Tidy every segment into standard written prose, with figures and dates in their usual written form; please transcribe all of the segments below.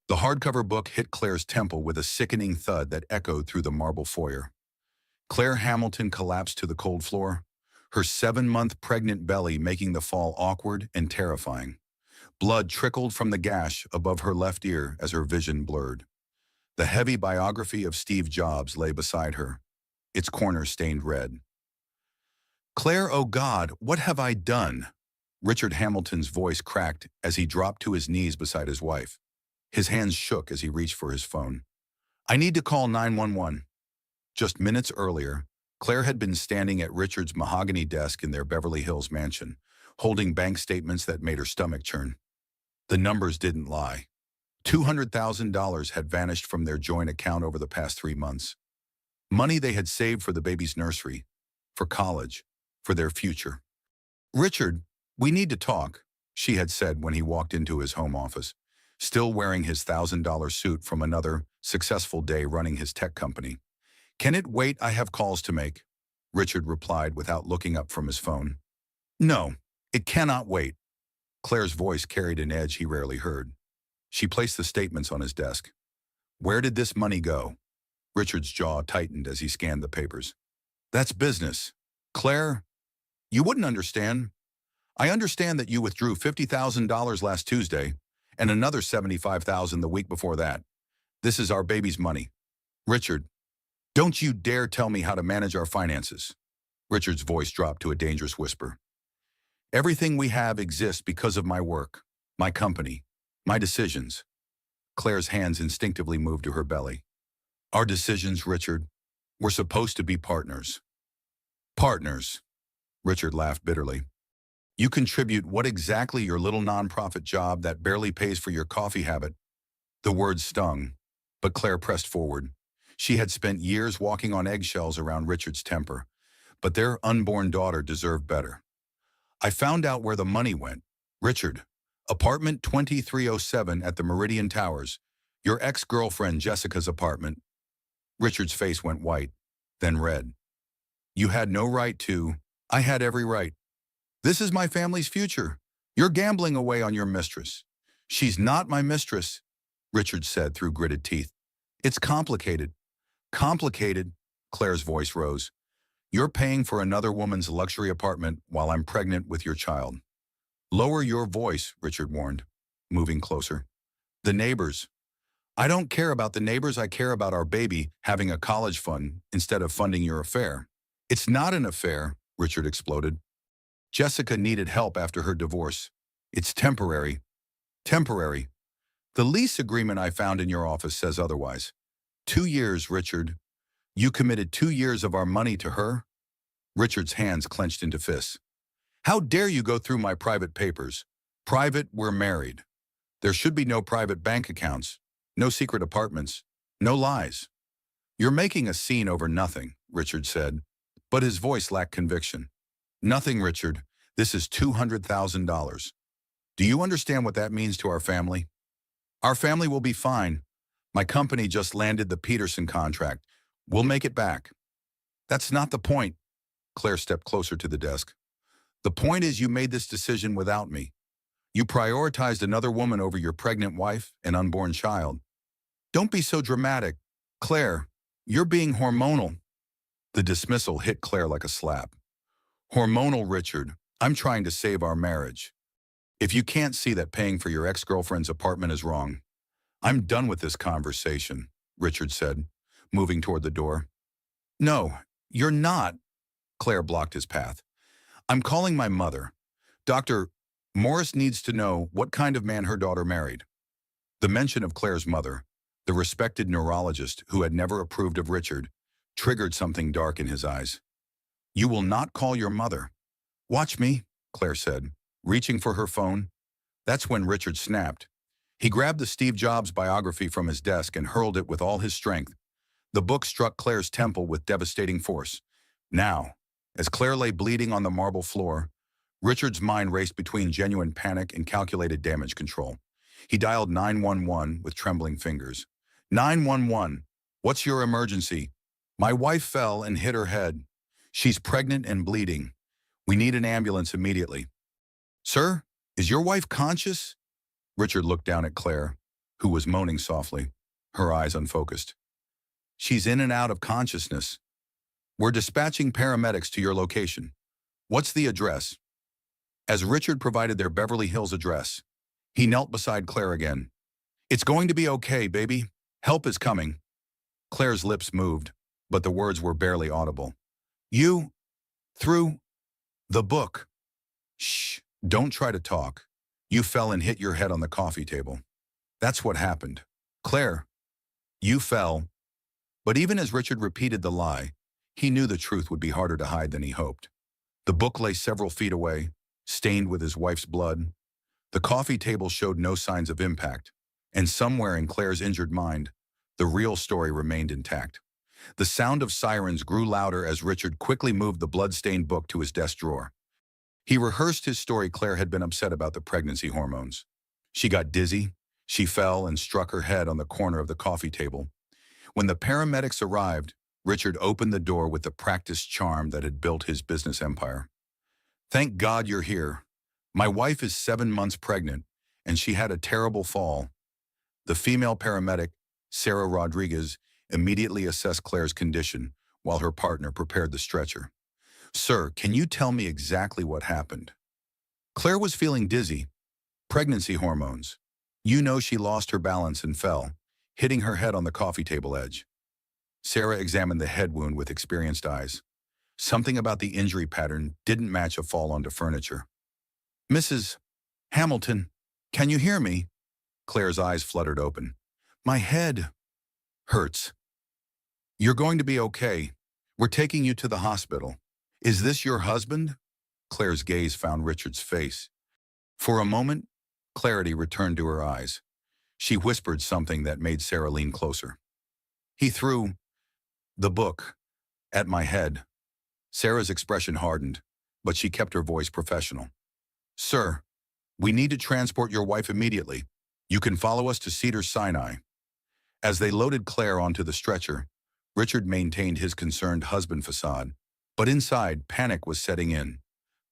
The hardcover book hit Claire's temple with a sickening thud that echoed through the marble foyer. Claire Hamilton collapsed to the cold floor, her 7-month pregnant belly making the fall awkward and terrifying. Blood trickled from the gash above her left ear as her vision blurred. The heavy biography of Steve Jobs lay beside her, its corners stained red. "Claire, oh God, what have I done?" Richard Hamilton's voice cracked as he dropped to his knees beside his wife. His hands shook as he reached for his phone. "I need to call 911. Just minutes earlier, Claire had been standing at Richard's mahogany desk in their Beverly Hills mansion, holding bank statements that made her stomach churn. The numbers didn't lie. $200,000 had vanished from their joint account over the past 3 months. Money they had saved for the baby's nursery, for college, for their future. "Richard, we need to talk," she had said when he walked into his home office, still wearing his $1,000 suit from another successful day running his tech company. "Can it wait? I have calls to make," Richard replied without looking up from his phone. "No, it cannot wait." Claire's voice carried an edge he rarely heard. She placed the statements on his desk. "Where did this money go?" Richard's jaw tightened as he scanned the papers. "That's business. Claire, you wouldn't understand. I understand that you withdrew $50,000 last Tuesday and another $75,000 the week before that. This is our baby's money. Richard, don't you dare tell me how to manage our finances." Richard's voice dropped to a dangerous whisper. "Everything we have exists because of my work, my company, my decisions." Claire's hands instinctively moved to her belly. "Our decisions, Richard. We're supposed to be partners." "Partners," Richard laughed bitterly. "You contribute what exactly your little nonprofit job that barely pays for your coffee habit." The words stung, but Claire pressed forward. She had spent years walking on eggshells around Richard's temper, but their unborn daughter deserved better. "I found out where the money went. Richard, apartment 2307 at the Meridian Towers, your ex-girlfriend Jessica's apartment." Richard's face went white, then red. "You had no right to. I had every right. This is my family's future. You're gambling away on your mistress." "She's not my mistress," Richard said through gritted teeth. "It's complicated." "Complicated?" Claire's voice rose. "You're paying for another woman's luxury apartment while I'm pregnant with your child." "Lower your voice," Richard warned, moving closer. "The neighbors. I don't care about the neighbors. I care about our baby having a college fund instead of funding your affair." "It's not an affair," Richard exploded. "Jessica needed help after her divorce. It's temporary." "Temporary? The lease agreement I found in your office says otherwise." 2 years, Richard. You committed 2 years of our money to her?" Richard's hands clenched into fists. "How dare you go through my private papers? Private, we're married. There should be no private bank accounts, no secret apartments, no lies." "You're making a scene over nothing," Richard said, but his voice lacked conviction. "Nothing, Richard. This is $200,000. Do you understand what that means to our family? Our family will be fine. My company just landed the Peterson contract. We'll make it back." "That's not the point." Claire stepped closer to the desk. "The point is you made this decision without me. You prioritized another woman over your pregnant wife and unborn child." "Don't be so dramatic. Claire, you're being hormonal." The dismissal hit Claire like a slap. "Hormonal, Richard. I'm trying to save our marriage. If you can't see that paying for your ex-girlfriend's apartment is wrong." "I'm done with this conversation," Richard said, moving toward the door. "No, you're not." Claire blocked his path. "I'm calling my mother. Dr. Morris needs to know what kind of man her daughter married." The mention of Claire's mother, the respected neurologist who had never approved of Richard, triggered something dark in his eyes. "You will not call your mother." "Watch me," Claire said, reaching for her phone. That's when Richard snapped. He grabbed the Steve Jobs biography from his desk and hurled it with all his strength. The book struck Claire's temple with devastating force. Now, as Claire lay bleeding on the marble floor, Richard's mind raced between genuine panic and calculated damage control. He dialed 911 with trembling fingers. 911, what's your emergency? My wife fell and hit her head. She's pregnant and bleeding. We need an ambulance immediately. Sir, is your wife conscious? Richard looked down at Claire. who was moaning softly, her eyes unfocused. She's in and out of consciousness. We're dispatching paramedics to your location. What's the address? As Richard provided their Beverly Hills address, he knelt beside Claire again. It's going to be okay, baby. Help is coming. Claire's lips moved, but the words were barely audible. You threw the book. Shh, don't try to talk. You fell and hit your head on the coffee table. That's what happened. Claire, you fell. But even as Richard repeated the lie, he knew the truth would be harder to hide than he hoped. The book lay several feet away, stained with his wife's blood. The coffee table showed no signs of impact, and somewhere in Claire's injured mind, the real story remained intact. The sound of sirens grew louder as Richard quickly moved the blood-stained book to his desk drawer. He rehearsed his story. Claire had been upset about the pregnancy hormones. She got dizzy, she fell and struck her head on the corner of the coffee table. When the paramedics arrived, Richard opened the door with the practiced charm that had built his business empire. Thank God you're here. My wife is 7 months pregnant, and she had a terrible fall. The female paramedic, Sarah Rodriguez, immediately assessed Claire's condition while her partner prepared the stretcher. Sir, can you tell me exactly what happened? Claire was feeling dizzy. Pregnancy hormones. You know she lost her balance and fell, hitting her head on the coffee table edge. Sarah examined the head wound with experienced eyes. Something about the injury pattern didn't match a fall onto furniture. Mrs. Hamilton, can you hear me? Claire's eyes fluttered open. My head hurts. You're going to be okay. We're taking you to the hospital. Is this your husband? Claire's gaze found Richard's face. For a moment, clarity returned to her eyes. She whispered something that made Sarah lean closer. He threw the book at my head. Sarah's expression hardened, but she kept her voice professional. Sir, we need to transport your wife immediately. You can follow us to Cedars-Sinai. As they loaded Claire onto the stretcher, Richard maintained his concerned husband facade, but inside, panic was setting in.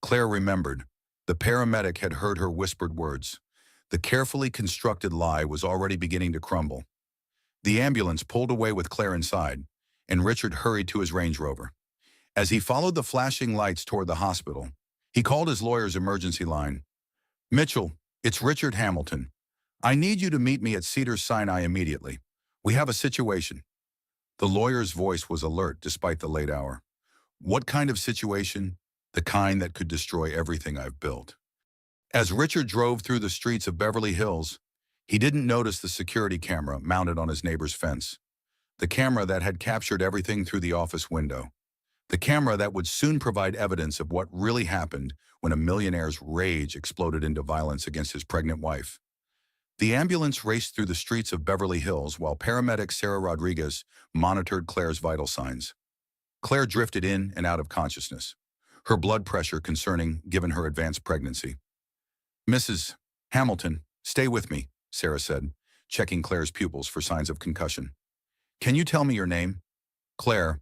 Claire remembered. The paramedic had heard her whispered words. The carefully constructed lie was already beginning to crumble. The ambulance pulled away with Claire inside, and Richard hurried to his Range Rover. As he followed the flashing lights toward the hospital, he called his lawyer's emergency line. Mitchell, it's Richard Hamilton. I need you to meet me at Cedars-Sinai immediately. We have a situation. The lawyer's voice was alert despite the late hour. What kind of situation? The kind that could destroy everything I've built. As Richard drove through the streets of Beverly Hills, he didn't notice the security camera mounted on his neighbor's fence. The camera that had captured everything through the office window. The camera that would soon provide evidence of what really happened when a millionaire's rage exploded into violence against his pregnant wife. The ambulance raced through the streets of Beverly Hills while paramedic Sarah Rodriguez monitored Claire's vital signs. Claire drifted in and out of consciousness, her blood pressure concerning given her advanced pregnancy. Mrs. Hamilton, stay with me, Sarah said, checking Claire's pupils for signs of concussion. Can you tell me your name? Claire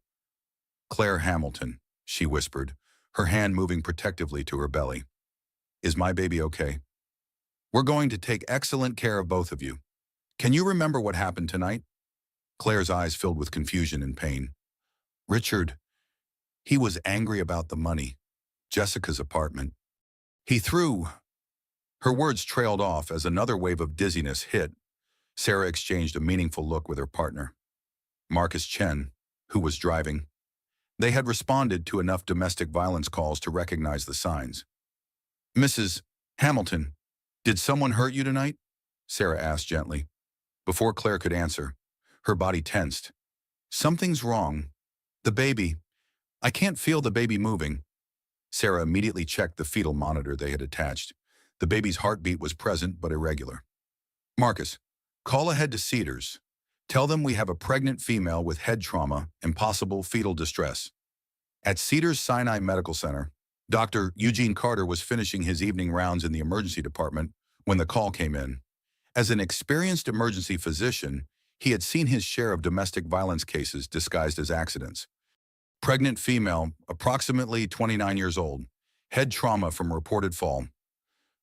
Hamilton, she whispered, her hand moving protectively to her belly. Is my baby okay? We're going to take excellent care of both of you. Can you remember what happened tonight? Claire's eyes filled with confusion and pain. Richard, he was angry about the money. Jessica's apartment. He threw. Her words trailed off as another wave of dizziness hit. Sarah exchanged a meaningful look with her partner, Marcus Chen, who was driving. They had responded to enough domestic violence calls to recognize the signs. Mrs. Hamilton, did someone hurt you tonight? Sarah asked gently. Before Claire could answer, her body tensed. Something's wrong. The baby. I can't feel the baby moving. Sarah immediately checked the fetal monitor they had attached. The baby's heartbeat was present but irregular. Marcus, call ahead to Cedars. Tell them we have a pregnant female with head trauma and possible fetal distress. At Cedars-Sinai Medical Center, Dr. Eugene Carter was finishing his evening rounds in the emergency department when the call came in. As an experienced emergency physician, he had seen his share of domestic violence cases disguised as accidents. Pregnant female, approximately 29 years old, head trauma from reported fall.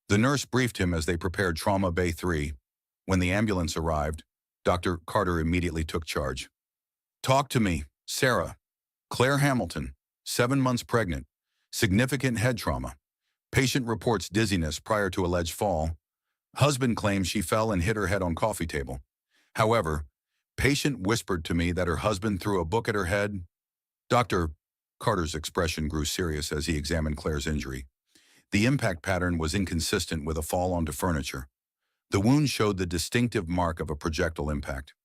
The nurse briefed him as they prepared Trauma Bay 3, When the ambulance arrived, Dr. Carter immediately took charge. Talk to me, Sarah. Claire Hamilton, 7 months pregnant, significant head trauma. Patient reports dizziness prior to alleged fall. Husband claims she fell and hit her head on coffee table. However, patient whispered to me that her husband threw a book at her head. Dr. Carter's expression grew serious as he examined Claire's injury. The impact pattern was inconsistent with a fall onto furniture. The wound showed the distinctive mark of a projectile impact.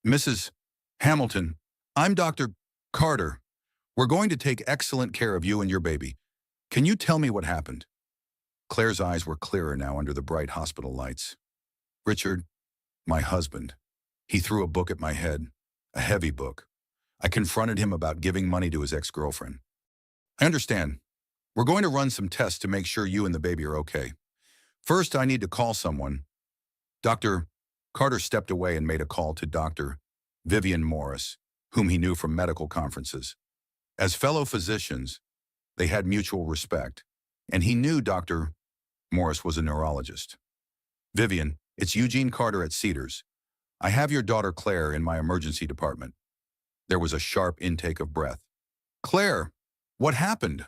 Mrs. Hamilton, I'm Dr. Carter. We're going to take excellent care of you and your baby. Can you tell me what happened? Claire's eyes were clearer now under the bright hospital lights. Richard, my husband. He threw a book at my head, a heavy book. I confronted him about giving money to his ex-girlfriend. I understand. We're going to run some tests to make sure you and the baby are okay. First, I need to call someone. Dr. Carter stepped away and made a call to Dr. Vivian Morris, whom he knew from medical conferences. As fellow physicians, they had mutual respect, and he knew Dr. Morris was a neurologist. Vivian, it's Eugene Carter at Cedars. I have your daughter Claire in my emergency department. There was a sharp intake of breath. Claire, what happened?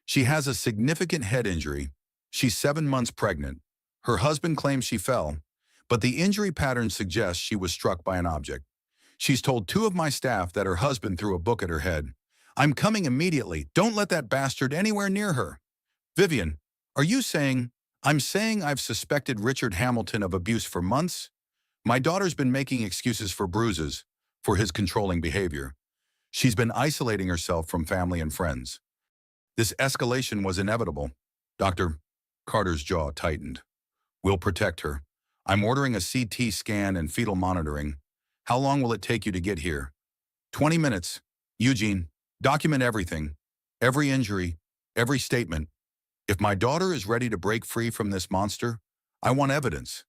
She has a significant head injury. She's 7 months pregnant. Her husband claims she fell, but the injury pattern suggests she was struck by an object. She's told 2 of my staff that her husband threw a book at her head. I'm coming immediately. Don't let that bastard anywhere near her. Vivian, are you saying? I'm saying I've suspected Richard Hamilton of abuse for months. My daughter's been making excuses for bruises, for his controlling behavior. She's been isolating herself from family and friends. This escalation was inevitable. Dr. Carter's jaw tightened. We'll protect her. I'm ordering a CT scan and fetal monitoring. How long will it take you to get here? 20 minutes. Eugene, document everything. Every injury, every statement. If my daughter is ready to break free from this monster, I want evidence.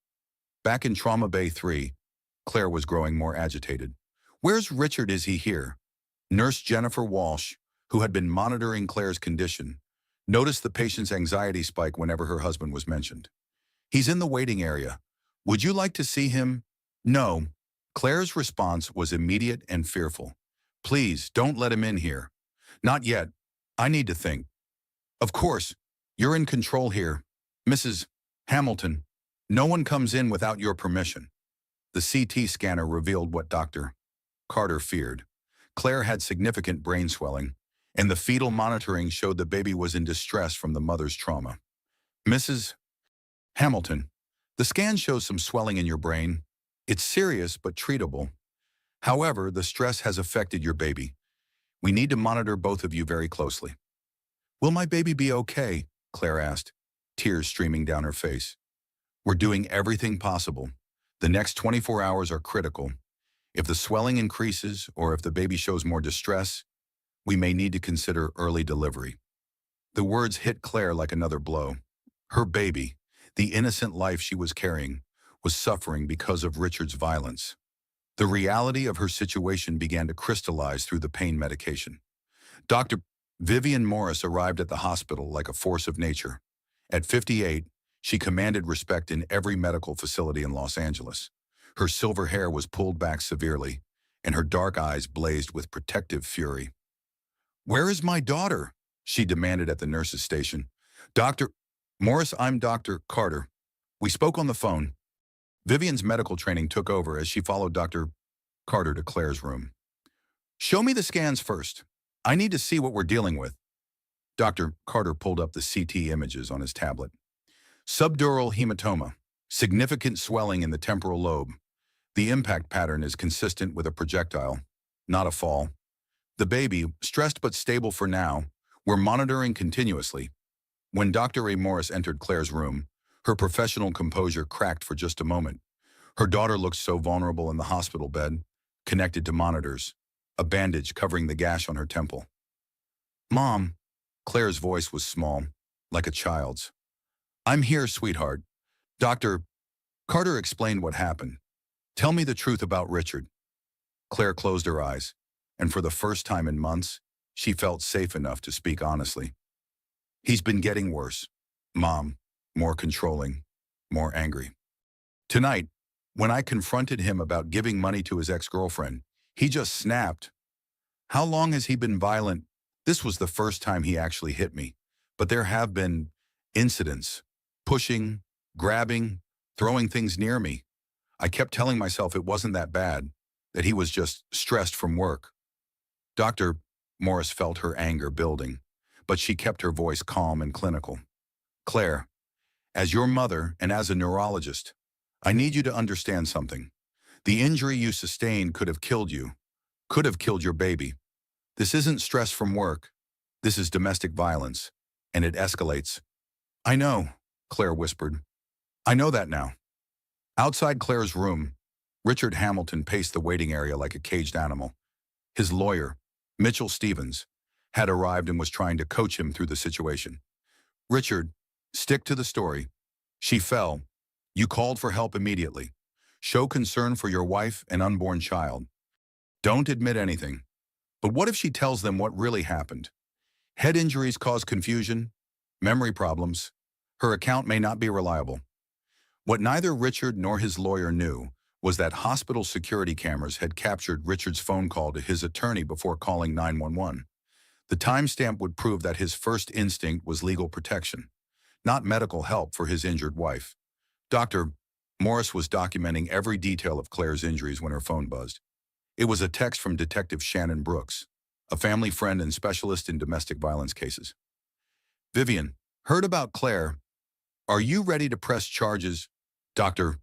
Back in Trauma Bay 3, Claire was growing more agitated. Where's Richard? Is he here? Nurse Jennifer Walsh, who had been monitoring Claire's condition, noticed the patient's anxiety spike whenever her husband was mentioned. He's in the waiting area. Would you like to see him? No. Claire's response was immediate and fearful. Please, don't let him in here. Not yet. I need to think. Of course, you're in control here. Mrs. Hamilton, no one comes in without your permission. The CT scanner revealed what Dr. Carter feared. Claire had significant brain swelling, and the fetal monitoring showed the baby was in distress from the mother's trauma. Mrs. Hamilton, the scan shows some swelling in your brain. It's serious but treatable. However, the stress has affected your baby. We need to monitor both of you very closely. Will my baby be okay? Claire asked, tears streaming down her face. We're doing everything possible. The next 24 hours are critical. If the swelling increases or if the baby shows more distress, we may need to consider early delivery. The words hit Claire like another blow. Her baby, the innocent life she was carrying, was suffering because of Richard's violence. The reality of her situation began to crystallize through the pain medication. Dr. Vivian Morris arrived at the hospital like a force of nature. At 58, she commanded respect in every medical facility in Los Angeles. Her silver hair was pulled back severely, and her dark eyes blazed with protective fury. Where is my daughter? She demanded at the nurse's station. Dr. Morris, I'm Dr. Carter. We spoke on the phone. Vivian's medical training took over as she followed Dr. Carter to Claire's room. Show me the scans first. I need to see what we're dealing with. Dr. Carter pulled up the CT images on his tablet. Subdural hematoma, significant swelling in the temporal lobe. The impact pattern is consistent with a projectile, not a fall. The baby, stressed but stable for now, we're monitoring continuously. When Dr. A. Morris entered Claire's room, her professional composure cracked for just a moment. Her daughter looked so vulnerable in the hospital bed, connected to monitors, a bandage covering the gash on her temple. Mom, Claire's voice was small, like a child's. I'm here, sweetheart. Dr. Carter explained what happened. Tell me the truth about Richard. Claire closed her eyes, and for the first time in months, she felt safe enough to speak honestly. He's been getting worse. Mom, more controlling, more angry. Tonight, When I confronted him about giving money to his ex-girlfriend, he just snapped. How long has he been violent? This was the first time he actually hit me. But there have been incidents, pushing, grabbing, throwing things near me. I kept telling myself it wasn't that bad, that he was just stressed from work. Dr. Morris felt her anger building, but she kept her voice calm and clinical. Claire, as your mother and as a neurologist, I need you to understand something. The injury you sustained could have killed you, could have killed your baby. This isn't stress from work. This is domestic violence, and it escalates. I know, Claire whispered. I know that now. Outside Claire's room, Richard Hamilton paced the waiting area like a caged animal. His lawyer, Mitchell Stevens, had arrived and was trying to coach him through the situation. Richard, stick to the story. She fell. You called for help immediately. Show concern for your wife and unborn child. Don't admit anything. But what if she tells them what really happened? Head injuries cause confusion, memory problems. Her account may not be reliable. What neither Richard nor his lawyer knew was that hospital security cameras had captured Richard's phone call to his attorney before calling 911. The timestamp would prove that his first instinct was legal protection, not medical help for his injured wife. Dr. Morris was documenting every detail of Claire's injuries when her phone buzzed. It was a text from Detective Shannon Brooks, a family friend and specialist in domestic violence cases. Vivian, heard about Claire. Are you ready to press charges? Dr.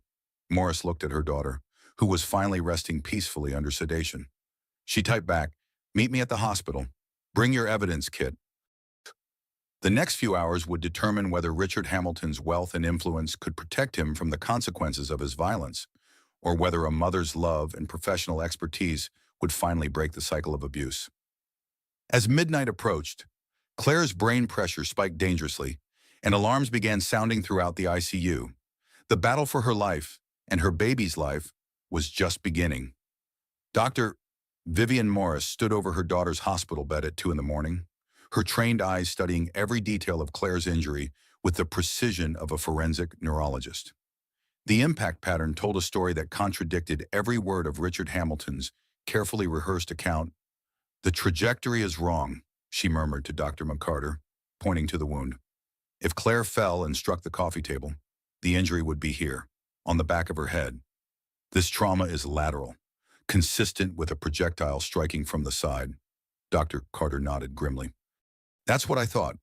Morris looked at her daughter, who was finally resting peacefully under sedation. She typed back, meet me at the hospital. Bring your evidence kit. The next few hours would determine whether Richard Hamilton's wealth and influence could protect him from the consequences of his violence, or whether a mother's love and professional expertise would finally break the cycle of abuse. As midnight approached, Claire's brain pressure spiked dangerously, and alarms began sounding throughout the ICU. The battle for her life, and her baby's life, was just beginning. Dr. Vivian Morris stood over her daughter's hospital bed at 2 a.m, her trained eyes studying every detail of Claire's injury with the precision of a forensic neurologist. The impact pattern told a story that contradicted every word of Richard Hamilton's carefully rehearsed account. The trajectory is wrong, she murmured to Dr. McCarter, pointing to the wound. If Claire fell and struck the coffee table, the injury would be here, on the back of her head. This trauma is lateral, consistent with a projectile striking from the side. Dr. Carter nodded grimly. That's what I thought.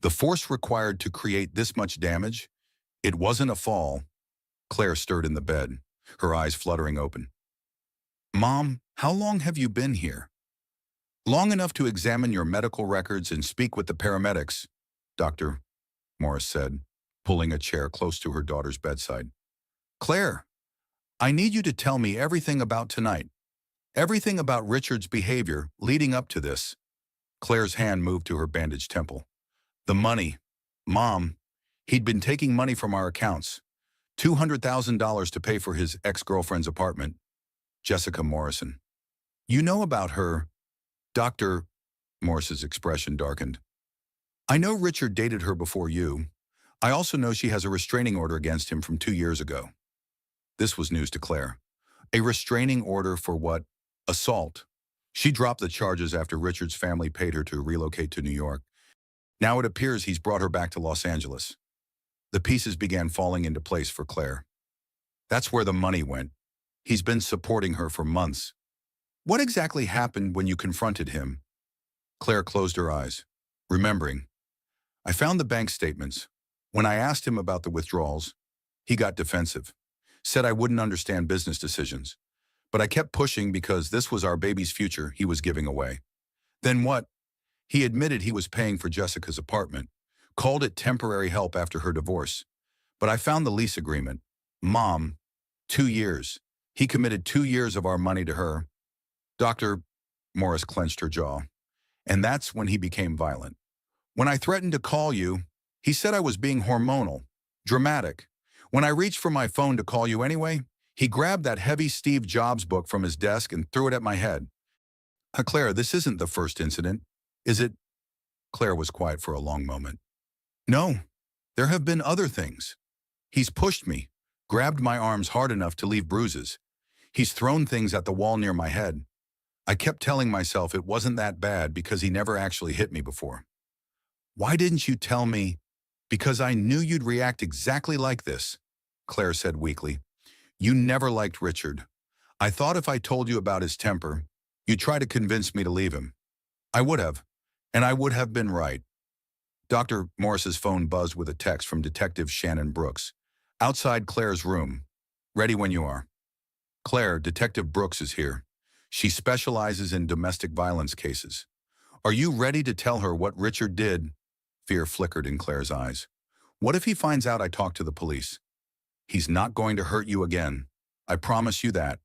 The force required to create this much damage, it wasn't a fall. Claire stirred in the bed, her eyes fluttering open. Mom, how long have you been here? Long enough to examine your medical records and speak with the paramedics, Dr. Morris said, pulling a chair close to her daughter's bedside. Claire, I need you to tell me everything about tonight. Everything about Richard's behavior leading up to this. Claire's hand moved to her bandaged temple. The money. Mom, he'd been taking money from our accounts. $200,000 to pay for his ex-girlfriend's apartment. Jessica Morrison. You know about her. Dr. Morris's expression darkened. I know Richard dated her before you. I also know she has a restraining order against him from 2 years ago. This was news to Claire. A restraining order for what? Assault. She dropped the charges after Richard's family paid her to relocate to New York. Now it appears he's brought her back to Los Angeles. The pieces began falling into place for Claire. That's where the money went. He's been supporting her for months. What exactly happened when you confronted him? Claire closed her eyes, remembering. I found the bank statements. When I asked him about the withdrawals, he got defensive, said I wouldn't understand business decisions. But I kept pushing because this was our baby's future he was giving away. Then what? He admitted he was paying for Jessica's apartment, called it temporary help after her divorce. But I found the lease agreement. Mom, 2 years. He committed 2 years of our money to her. Dr. Morris clenched her jaw. And that's when he became violent. When I threatened to call you, he said I was being hormonal, dramatic. When I reached for my phone to call you anyway, he grabbed that heavy Steve Jobs book from his desk and threw it at my head. Claire, this isn't the first incident, is it? Claire was quiet for a long moment. No, there have been other things. He's pushed me, grabbed my arms hard enough to leave bruises. He's thrown things at the wall near my head. I kept telling myself it wasn't that bad because he never actually hit me before. Why didn't you tell me? Because I knew you'd react exactly like this, Claire said weakly. You never liked Richard. I thought if I told you about his temper, you'd try to convince me to leave him. I would have, and I would have been right. Dr. Morris's phone buzzed with a text from Detective Shannon Brooks. Outside Claire's room. Ready when you are. Claire, Detective Brooks is here. She specializes in domestic violence cases. Are you ready to tell her what Richard did? Fear flickered in Claire's eyes. What if he finds out I talked to the police? He's not going to hurt you again. I promise you that.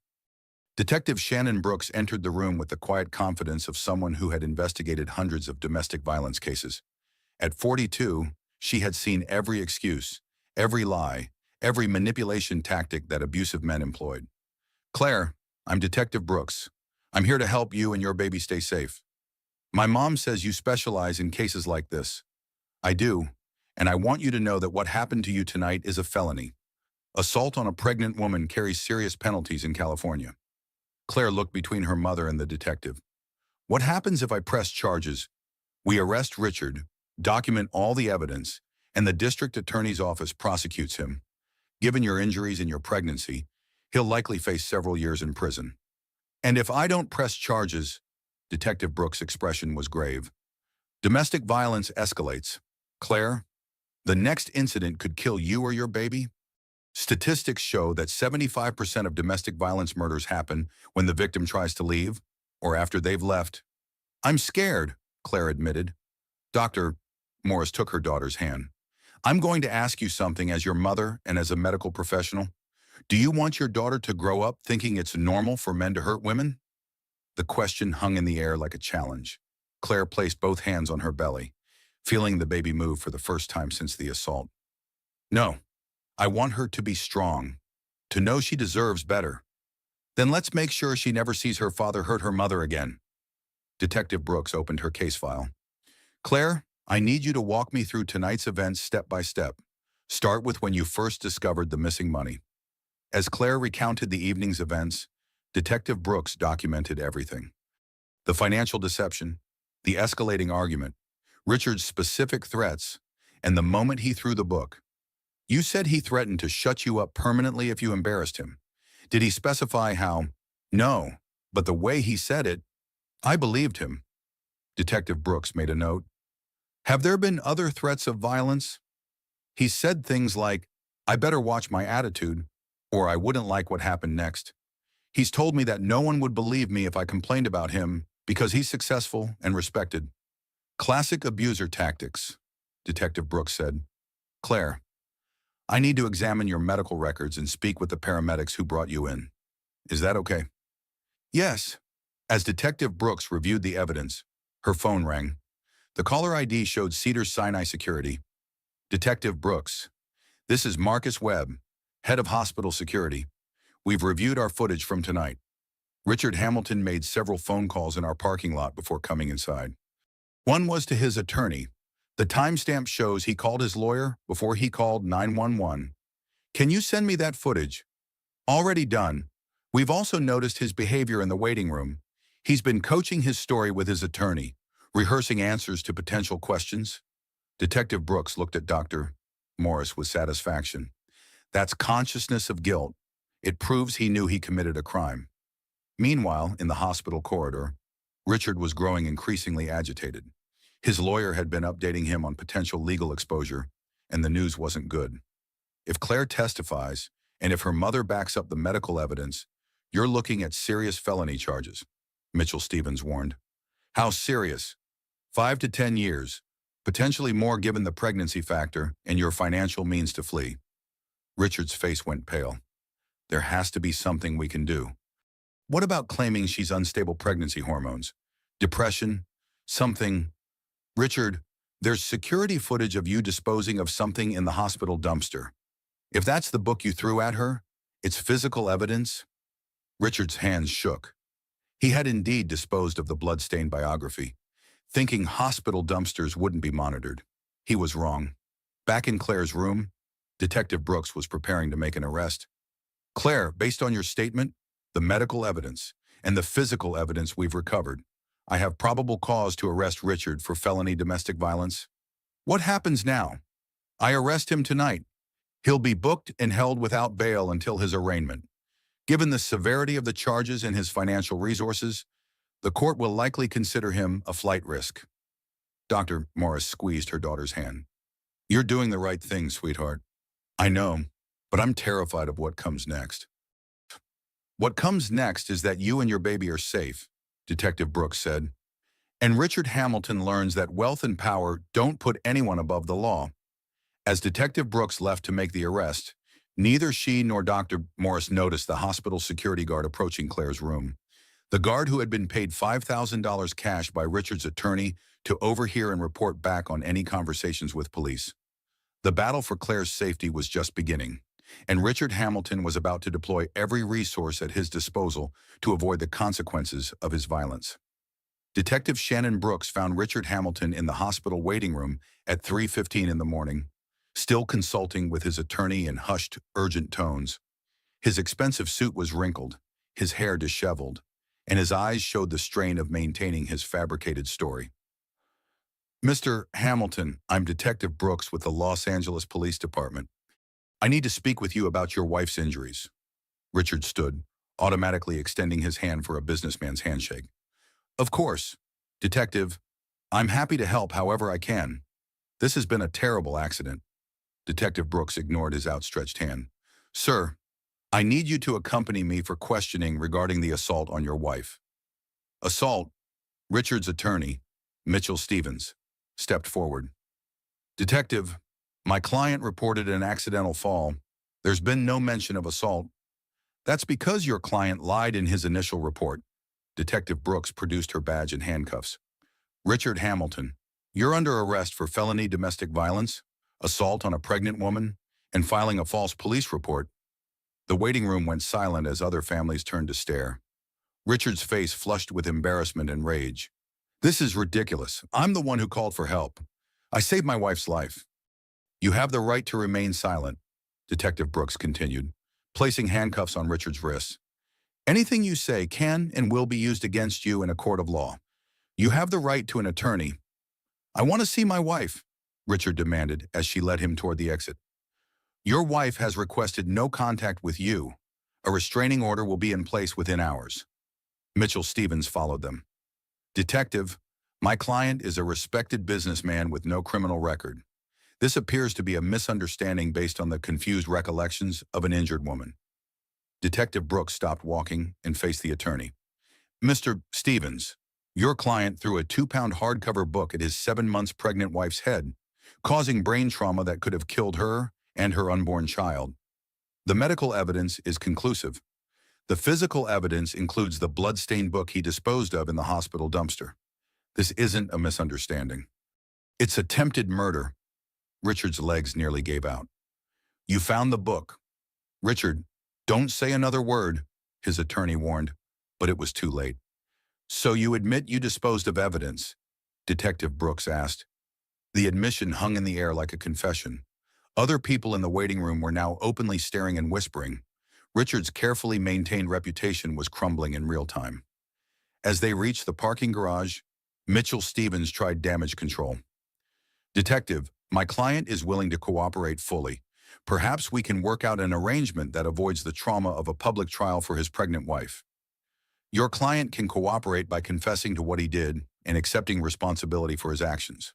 Detective Shannon Brooks entered the room with the quiet confidence of someone who had investigated hundreds of domestic violence cases. At 42, she had seen every excuse, every lie, every manipulation tactic that abusive men employed. Claire, I'm Detective Brooks. I'm here to help you and your baby stay safe. My mom says you specialize in cases like this. I do, and I want you to know that what happened to you tonight is a felony. Assault on a pregnant woman carries serious penalties in California. Claire looked between her mother and the detective. What happens if I press charges? We arrest Richard, document all the evidence, and the district attorney's office prosecutes him. Given your injuries and your pregnancy, he'll likely face several years in prison. And if I don't press charges, Detective Brooks' expression was grave. Domestic violence escalates. Claire, the next incident could kill you or your baby. Statistics show that 75% of domestic violence murders happen when the victim tries to leave or after they've left. I'm scared, Claire admitted. Doctor, Morris took her daughter's hand. I'm going to ask you something as your mother and as a medical professional. Do you want your daughter to grow up thinking it's normal for men to hurt women? The question hung in the air like a challenge. Claire placed both hands on her belly, feeling the baby move for the first time since the assault. No, I want her to be strong, to know she deserves better. Then let's make sure she never sees her father hurt her mother again. Detective Brooks opened her case file. Claire, I need you to walk me through tonight's events step by step. Start with when you first discovered the missing money. As Claire recounted the evening's events, Detective Brooks documented everything. The financial deception, the escalating argument, Richard's specific threats, and the moment he threw the book. You said he threatened to shut you up permanently if you embarrassed him. Did he specify how? No, but the way he said it, I believed him. Detective Brooks made a note. Have there been other threats of violence? He said things like, I better watch my attitude, or I wouldn't like what happened next. He's told me that no one would believe me if I complained about him because he's successful and respected. Classic abuser tactics, Detective Brooks said. Claire, I need to examine your medical records and speak with the paramedics who brought you in. Is that okay? Yes. As Detective Brooks reviewed the evidence, her phone rang. The caller ID showed Cedars-Sinai Security. Detective Brooks, this is Marcus Webb, head of hospital security. We've reviewed our footage from tonight. Richard Hamilton made several phone calls in our parking lot before coming inside. One was to his attorney. The timestamp shows he called his lawyer before he called 911. Can you send me that footage? Already done. We've also noticed his behavior in the waiting room. He's been coaching his story with his attorney, rehearsing answers to potential questions. Detective Brooks looked at Dr. Morris with satisfaction. That's consciousness of guilt. It proves he knew he committed a crime. Meanwhile, in the hospital corridor, Richard was growing increasingly agitated. His lawyer had been updating him on potential legal exposure, and the news wasn't good. If Claire testifies, and if her mother backs up the medical evidence, you're looking at serious felony charges, Mitchell Stevens warned. How serious? 5 to 10 years, potentially more given the pregnancy factor and your financial means to flee. Richard's face went pale. There has to be something we can do. What about claiming she's unstable pregnancy hormones? Depression? Something? Richard, there's security footage of you disposing of something in the hospital dumpster. If that's the book you threw at her, it's physical evidence. Richard's hands shook. He had indeed disposed of the blood-stained biography, thinking hospital dumpsters wouldn't be monitored. He was wrong. Back in Claire's room, Detective Brooks was preparing to make an arrest. Claire, based on your statement, the medical evidence, and the physical evidence we've recovered, I have probable cause to arrest Richard for felony domestic violence. What happens now? I arrest him tonight. He'll be booked and held without bail until his arraignment. Given the severity of the charges and his financial resources, the court will likely consider him a flight risk. Dr. Morris squeezed her daughter's hand. You're doing the right thing, sweetheart. I know, but I'm terrified of what comes next. What comes next is that you and your baby are safe, Detective Brooks said. And Richard Hamilton learns that wealth and power don't put anyone above the law. As Detective Brooks left to make the arrest, neither she nor Dr. Morris noticed the hospital security guard approaching Claire's room. The guard who had been paid $5,000 cash by Richard's attorney to overhear and report back on any conversations with police. The battle for Claire's safety was just beginning, and Richard Hamilton was about to deploy every resource at his disposal to avoid the consequences of his violence. Detective Shannon Brooks found Richard Hamilton in the hospital waiting room at 3:15 in the morning, still consulting with his attorney in hushed, urgent tones. His expensive suit was wrinkled, his hair disheveled, and his eyes showed the strain of maintaining his fabricated story. Mr. Hamilton, I'm Detective Brooks with the Los Angeles Police Department. I need to speak with you about your wife's injuries. Richard stood, automatically extending his hand for a businessman's handshake. Of course, Detective, I'm happy to help however I can. This has been a terrible accident. Detective Brooks ignored his outstretched hand. Sir, I need you to accompany me for questioning regarding the assault on your wife. Assault? Richard's attorney, Mitchell Stevens, stepped forward. Detective, my client reported an accidental fall. There's been no mention of assault. That's because your client lied in his initial report. Detective Brooks produced her badge and handcuffs. Richard Hamilton, you're under arrest for felony domestic violence, assault on a pregnant woman, and filing a false police report. The waiting room went silent as other families turned to stare. Richard's face flushed with embarrassment and rage. This is ridiculous. I'm the one who called for help. I saved my wife's life. You have the right to remain silent, Detective Brooks continued, placing handcuffs on Richard's wrists. Anything you say can and will be used against you in a court of law. You have the right to an attorney. I want to see my wife, Richard demanded as she led him toward the exit. Your wife has requested no contact with you. A restraining order will be in place within hours. Mitchell Stevens followed them. Detective, my client is a respected businessman with no criminal record. This appears to be a misunderstanding based on the confused recollections of an injured woman. Detective Brooks stopped walking and faced the attorney. Mr. Stevens, your client threw a 2-pound hardcover book at his 7 months pregnant wife's head, causing brain trauma that could have killed her and her unborn child. The medical evidence is conclusive. The physical evidence includes the blood-stained book he disposed of in the hospital dumpster. This isn't a misunderstanding. It's attempted murder. Richard's legs nearly gave out. You found the book. Richard, don't say another word, his attorney warned, but it was too late. So you admit you disposed of evidence? Detective Brooks asked. The admission hung in the air like a confession. Other people in the waiting room were now openly staring and whispering. Richard's carefully maintained reputation was crumbling in real time. As they reached the parking garage, Mitchell Stevens tried damage control. Detective, my client is willing to cooperate fully. Perhaps we can work out an arrangement that avoids the trauma of a public trial for his pregnant wife. Your client can cooperate by confessing to what he did and accepting responsibility for his actions.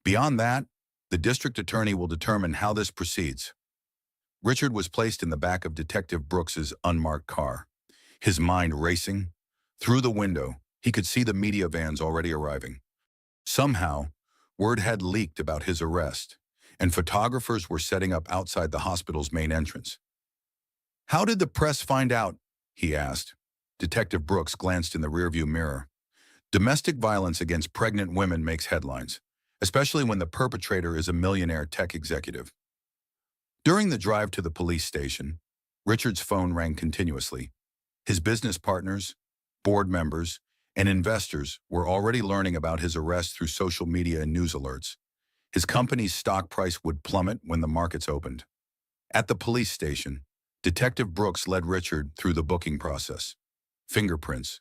Beyond that, the district attorney will determine how this proceeds. Richard was placed in the back of Detective Brooks's unmarked car, his mind racing. Through the window, he could see the media vans already arriving. Somehow, word had leaked about his arrest, and photographers were setting up outside the hospital's main entrance. How did the press find out? He asked. Detective Brooks glanced in the rearview mirror. Domestic violence against pregnant women makes headlines, especially when the perpetrator is a millionaire tech executive. During the drive to the police station, Richard's phone rang continuously. His business partners, board members, and investors were already learning about his arrest through social media and news alerts. His company's stock price would plummet when the markets opened. At the police station, Detective Brooks led Richard through the booking process. Fingerprints,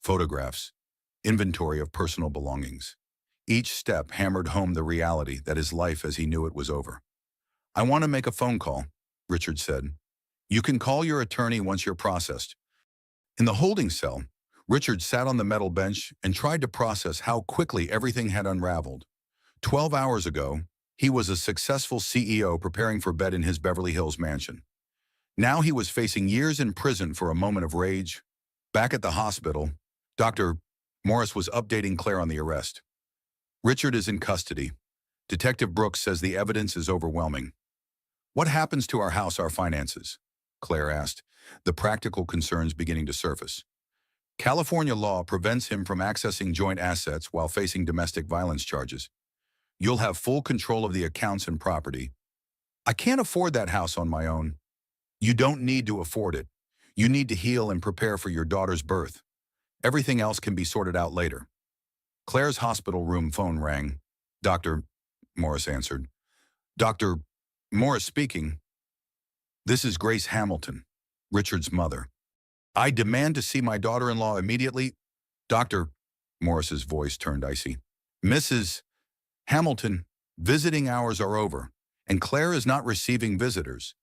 photographs, inventory of personal belongings. Each step hammered home the reality that his life as he knew it was over. "I want to make a phone call," Richard said. "You can call your attorney once you're processed." In the holding cell, Richard sat on the metal bench and tried to process how quickly everything had unraveled. 12 hours ago, he was a successful CEO preparing for bed in his Beverly Hills mansion. Now he was facing years in prison for a moment of rage. Back at the hospital, Dr. Morris was updating Claire on the arrest. "Richard is in custody. Detective Brooks says the evidence is overwhelming." "What happens to our house, our finances?" Claire asked, the practical concerns beginning to surface. "California law prevents him from accessing joint assets while facing domestic violence charges. You'll have full control of the accounts and property." "I can't afford that house on my own." "You don't need to afford it. You need to heal and prepare for your daughter's birth. Everything else can be sorted out later." Claire's hospital room phone rang. "Dr. Morris answered. "Dr. Morris speaking. This is Grace Hamilton, Richard's mother. I demand to see my daughter-in-law immediately." Dr. Morris's voice turned icy. "Mrs. Hamilton, visiting hours are over, and Claire is not receiving visitors.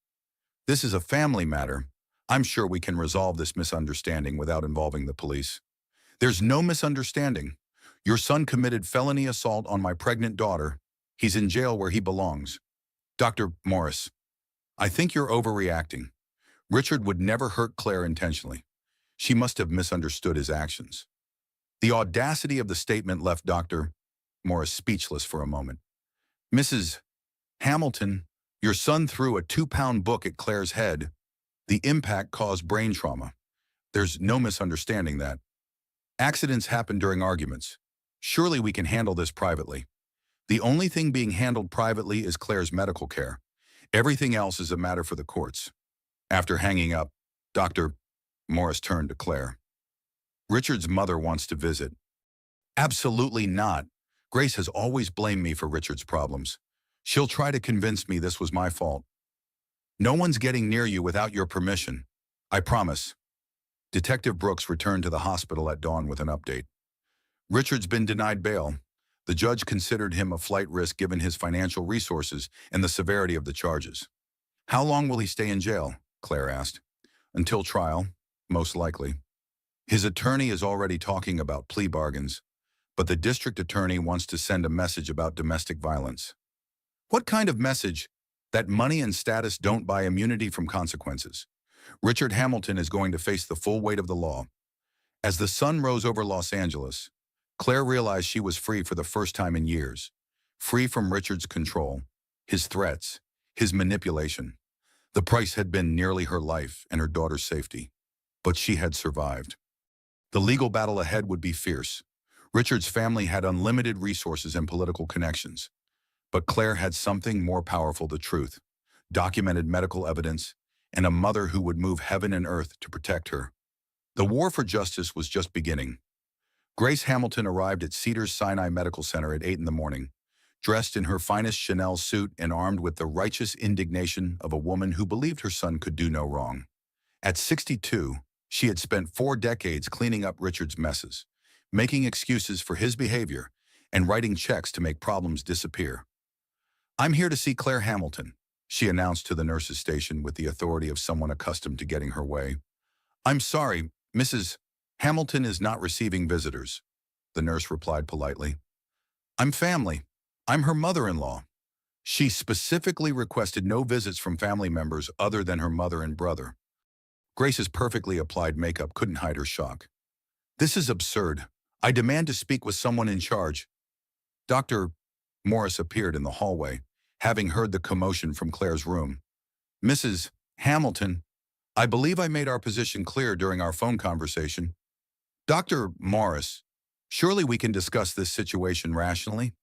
This is a family matter. I'm sure we can resolve this misunderstanding without involving the police." "There's no misunderstanding. Your son committed felony assault on my pregnant daughter. He's in jail where he belongs." "Dr. Morris, I think you're overreacting. Richard would never hurt Claire intentionally. She must have misunderstood his actions." The audacity of the statement left Dr. Morris speechless for a moment. "Mrs. Hamilton, your son threw a 2-pound book at Claire's head. The impact caused brain trauma. There's no misunderstanding that. Accidents happen during arguments. Surely we can handle this privately. The only thing being handled privately is Claire's medical care. Everything else is a matter for the courts." After hanging up, Dr. Morris turned to Claire. "Richard's mother wants to visit." "Absolutely not. Grace has always blamed me for Richard's problems. She'll try to convince me this was my fault." "No one's getting near you without your permission. I promise." Detective Brooks returned to the hospital at dawn with an update. "Richard's been denied bail. The judge considered him a flight risk given his financial resources and the severity of the charges." "How long will he stay in jail?" Claire asked. "Until trial, most likely. His attorney is already talking about plea bargains, but the district attorney wants to send a message about domestic violence." "What kind of message?" "That money and status don't buy immunity from consequences. Richard Hamilton is going to face the full weight of the law." As the sun rose over Los Angeles, Claire realized she was free for the first time in years. Free from Richard's control, his threats, his manipulation. The price had been nearly her life and her daughter's safety. But she had survived. The legal battle ahead would be fierce. Richard's family had unlimited resources and political connections. But Claire had something more powerful: the truth, documented medical evidence, and a mother who would move heaven and earth to protect her. The war for justice was just beginning. Grace Hamilton arrived at Cedars-Sinai Medical Center at 8 in the morning, dressed in her finest Chanel suit and armed with the righteous indignation of a woman who believed her son could do no wrong. At 62, she had spent 4 decades cleaning up Richard's messes, making excuses for his behavior, and writing checks to make problems disappear. "I'm here to see Claire Hamilton," she announced to the nurse's station with the authority of someone accustomed to getting her way. "I'm sorry, Mrs. Hamilton is not receiving visitors," the nurse replied politely. "I'm family. I'm her mother-in-law. She specifically requested no visits from family members other than her mother and brother." Grace's perfectly applied makeup couldn't hide her shock. "This is absurd. I demand to speak with someone in charge." Dr. Morris appeared in the hallway, having heard the commotion from Claire's room. "Mrs. Hamilton, I believe I made our position clear during our phone conversation." "Dr. Morris, surely we can discuss this situation rationally.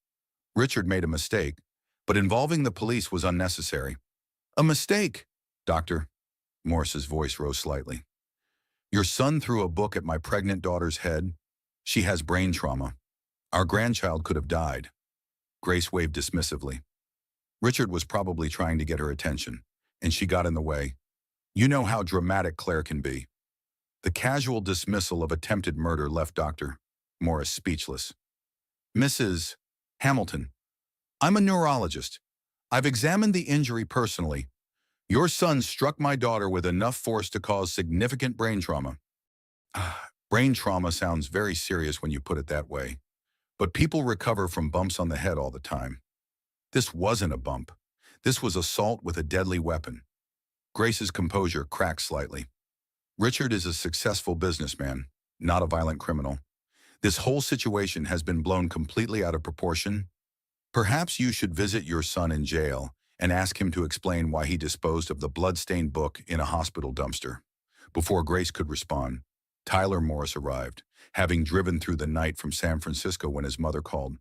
Richard made a mistake, but involving the police was unnecessary." "A mistake?" Dr. Morris's voice rose slightly. "Your son threw a book at my pregnant daughter's head. She has brain trauma. Our grandchild could have died." Grace waved dismissively. "Richard was probably trying to get her attention, and she got in the way. You know how dramatic Claire can be. The casual dismissal of attempted murder left Dr. Morris speechless. Mrs. Hamilton, I'm a neurologist. I've examined the injury personally. Your son struck my daughter with enough force to cause significant brain trauma. Brain trauma sounds very serious when you put it that way, but people recover from bumps on the head all the time. This wasn't a bump. This was assault with a deadly weapon. Grace's composure cracked slightly. Richard is a successful businessman, not a violent criminal. This whole situation has been blown completely out of proportion. Perhaps you should visit your son in jail and ask him to explain why he disposed of the blood-stained book in a hospital dumpster. Before Grace could respond, Tyler Morris arrived, having driven through the night from San Francisco when his mother called.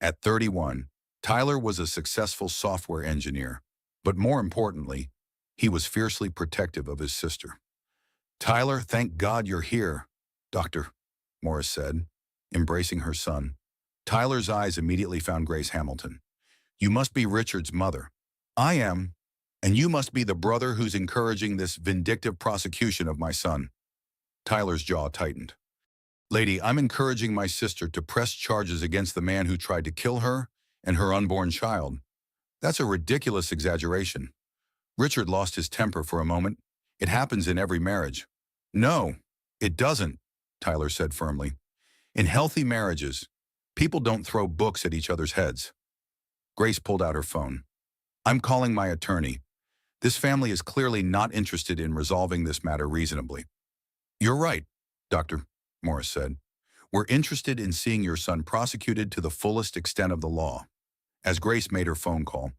At 31, Tyler was a successful software engineer, but more importantly, he was fiercely protective of his sister. Tyler, thank God you're here, Dr. Morris said, embracing her son. Tyler's eyes immediately found Grace Hamilton. You must be Richard's mother. I am, and you must be the brother who's encouraging this vindictive prosecution of my son. Tyler's jaw tightened. Lady, I'm encouraging my sister to press charges against the man who tried to kill her and her unborn child. That's a ridiculous exaggeration. Richard lost his temper for a moment. It happens in every marriage. No, it doesn't, Tyler said firmly. In healthy marriages, people don't throw books at each other's heads. Grace pulled out her phone. I'm calling my attorney. This family is clearly not interested in resolving this matter reasonably. You're right, Dr. Morris said. We're interested in seeing your son prosecuted to the fullest extent of the law. As Grace made her phone call,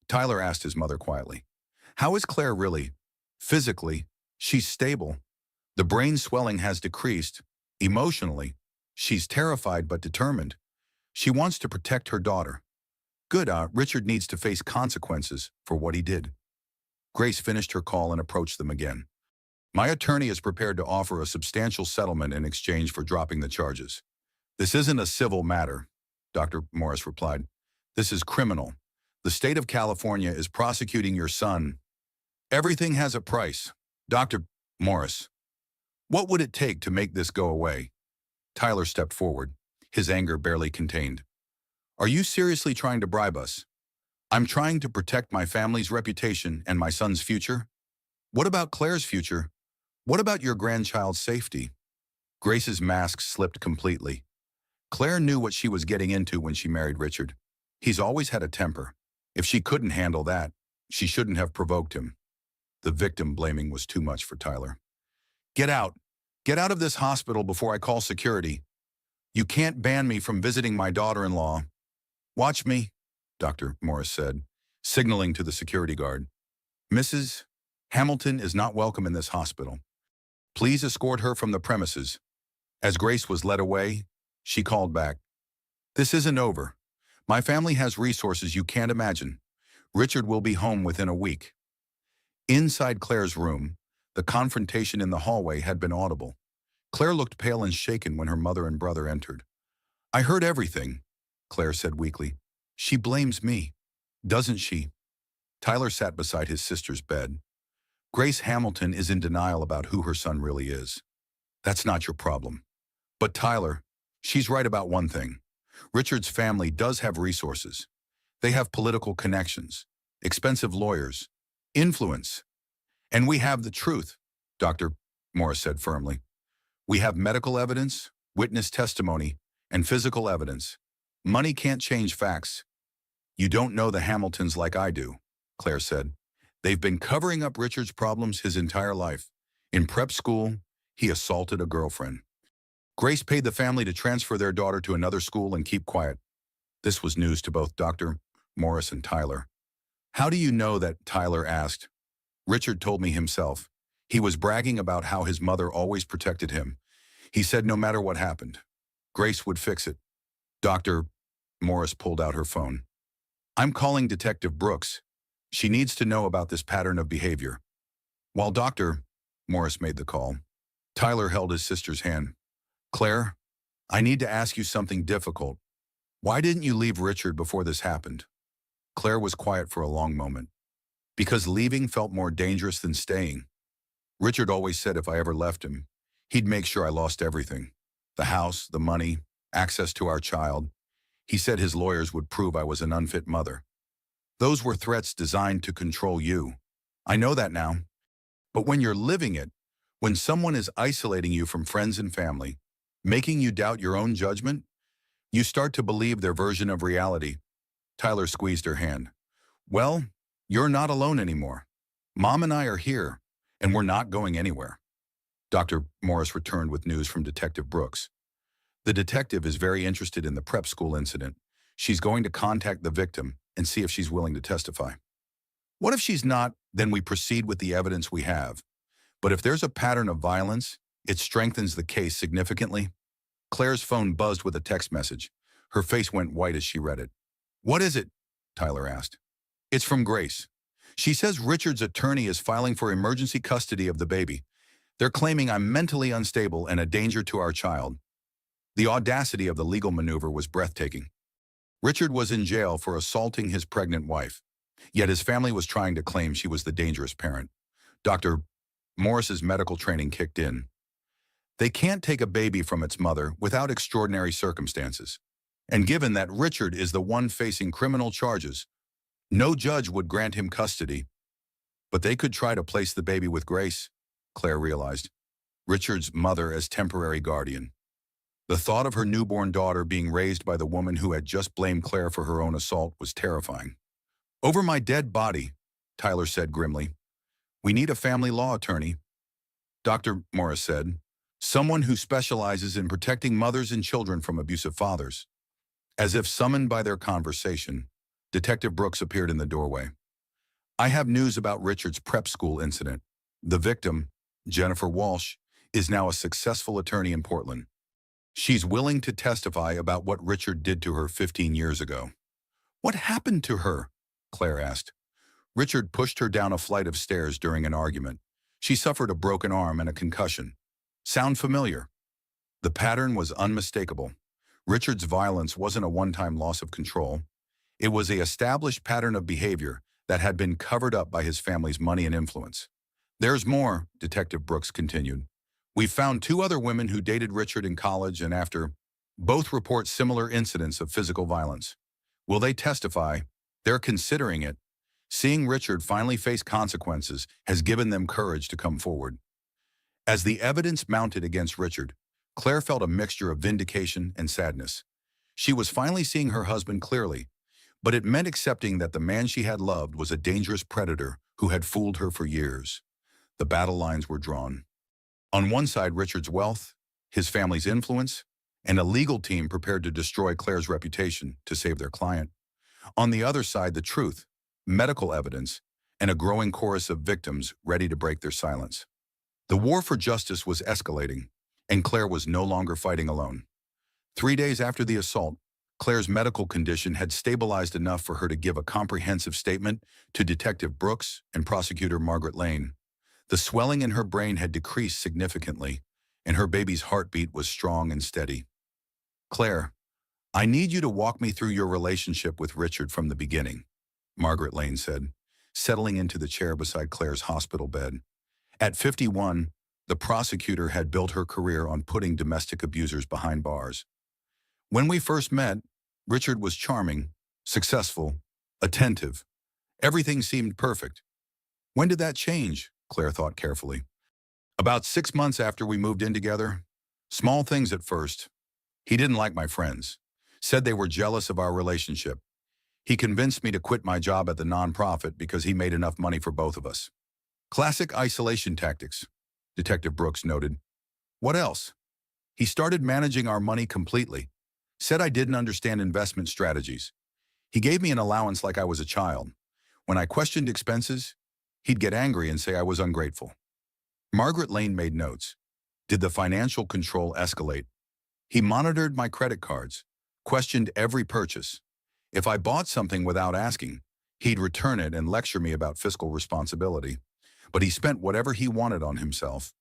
Tyler asked his mother quietly, how is Claire really? Physically, she's stable. The brain swelling has decreased. Emotionally, she's terrified but determined. She wants to protect her daughter. Good, Richard needs to face consequences for what he did. Grace finished her call and approached them again. My attorney is prepared to offer a substantial settlement in exchange for dropping the charges. This isn't a civil matter, Dr. Morris replied. This is criminal. The state of California is prosecuting your son. Everything has a price. Dr. Morris, what would it take to make this go away? Tyler stepped forward, his anger barely contained. Are you seriously trying to bribe us? I'm trying to protect my family's reputation and my son's future. What about Claire's future? What about your grandchild's safety? Grace's mask slipped completely. Claire knew what she was getting into when she married Richard. He's always had a temper. If she couldn't handle that, she shouldn't have provoked him. The victim blaming was too much for Tyler. Get out. Get out of this hospital before I call security. You can't ban me from visiting my daughter-in-law. Watch me, Dr. Morris said, signaling to the security guard. Mrs. Hamilton is not welcome in this hospital. Please escort her from the premises. As Grace was led away, she called back. This isn't over. My family has resources you can't imagine. Richard will be home within a week. Inside Claire's room, the confrontation in the hallway had been audible. Claire looked pale and shaken when her mother and brother entered. I heard everything, Claire said weakly. She blames me, doesn't she? Tyler sat beside his sister's bed. Grace Hamilton is in denial about who her son really is. That's not your problem. But Tyler, she's right about one thing. Richard's family does have resources. They have political connections, expensive lawyers, influence. And we have the truth, Dr. Morris said firmly. We have medical evidence, witness testimony, and physical evidence. Money can't change facts. You don't know the Hamiltons like I do, Claire said. They've been covering up Richard's problems his entire life. In prep school, he assaulted a girlfriend. Grace paid the family to transfer their daughter to another school and keep quiet. This was news to both Dr. Morris and Tyler. How do you know that? Tyler asked. Richard told me himself. He was bragging about how his mother always protected him. He said no matter what happened, Grace would fix it. Dr. Morris pulled out her phone. I'm calling Detective Brooks. She needs to know about this pattern of behavior. While Dr. Morris made the call, Tyler held his sister's hand. Claire, I need to ask you something difficult. Why didn't you leave Richard before this happened? Claire was quiet for a long moment. because leaving felt more dangerous than staying. Richard always said if I ever left him, he'd make sure I lost everything. The house, the money, access to our child. He said his lawyers would prove I was an unfit mother. Those were threats designed to control you. I know that now. But when you're living it, when someone is isolating you from friends and family, making you doubt your own judgment, you start to believe their version of reality. Tyler squeezed her hand. Well, you're not alone anymore. Mom and I are here, and we're not going anywhere. Dr. Morris returned with news from Detective Brooks. The detective is very interested in the prep school incident. She's going to contact the victim and see if she's willing to testify. What if she's not? Then we proceed with the evidence we have. But if there's a pattern of violence, it strengthens the case significantly. Claire's phone buzzed with a text message. Her face went white as she read it. What is it? Tyler asked. It's from Grace. She says Richard's attorney is filing for emergency custody of the baby. They're claiming I'm mentally unstable and a danger to our child. The audacity of the legal maneuver was breathtaking. Richard was in jail for assaulting his pregnant wife, yet his family was trying to claim she was the dangerous parent. Dr. Morris's medical training kicked in. They can't take a baby from its mother without extraordinary circumstances. And given that Richard is the one facing criminal charges, no judge would grant him custody. But they could try to place the baby with Grace, Claire realized. Richard's mother as temporary guardian. The thought of her newborn daughter being raised by the woman who had just blamed Claire for her own assault was terrifying. Over my dead body, Tyler said grimly. We need a family law attorney. Dr. Morris said, someone who specializes in protecting mothers and children from abusive fathers. As if summoned by their conversation, Detective Brooks appeared in the doorway. I have news about Richard's prep school incident. The victim, Jennifer Walsh, is now a successful attorney in Portland. She's willing to testify about what Richard did to her 15 years ago. What happened to her? Claire asked. Richard pushed her down a flight of stairs during an argument. She suffered a broken arm and a concussion. Sound familiar? The pattern was unmistakable. Richard's violence wasn't a one-time loss of control. It was an established pattern of behavior that had been covered up by his family's money and influence. There's more, Detective Brooks continued. We've found 2 other women who dated Richard in college and after. Both report similar incidents of physical violence. Will they testify? They're considering it. Seeing Richard finally face consequences has given them courage to come forward. As the evidence mounted against Richard, Claire felt a mixture of vindication and sadness. She was finally seeing her husband clearly, but it meant accepting that the man she had loved was a dangerous predator who had fooled her for years. The battle lines were drawn. On one side, Richard's wealth, his family's influence, and a legal team prepared to destroy Claire's reputation to save their client. On the other side, the truth, medical evidence, and a growing chorus of victims ready to break their silence. The war for justice was escalating, and Claire was no longer fighting alone. 3 days after the assault, Claire's medical condition had stabilized enough for her to give a comprehensive statement to Detective Brooks and Prosecutor Margaret Lane. The swelling in her brain had decreased significantly, and her baby's heartbeat was strong and steady. Claire, I need you to walk me through your relationship with Richard from the beginning, Margaret Lane said, settling into the chair beside Claire's hospital bed. At 51, the prosecutor had built her career on putting domestic abusers behind bars. When we first met, Richard was charming, successful, attentive. Everything seemed perfect. When did that change? Claire thought carefully. About 6 months after we moved in together. Small things at first. He didn't like my friends. Said they were jealous of our relationship. He convinced me to quit my job at the nonprofit because he made enough money for both of us. Classic isolation tactics, Detective Brooks noted. What else? He started managing our money completely. Said I didn't understand investment strategies. He gave me an allowance like I was a child. When I questioned expenses, he'd get angry and say I was ungrateful. Margaret Lane made notes. Did the financial control escalate? He monitored my credit cards, questioned every purchase. If I bought something without asking, he'd return it and lecture me about fiscal responsibility. But he spent whatever he wanted on himself.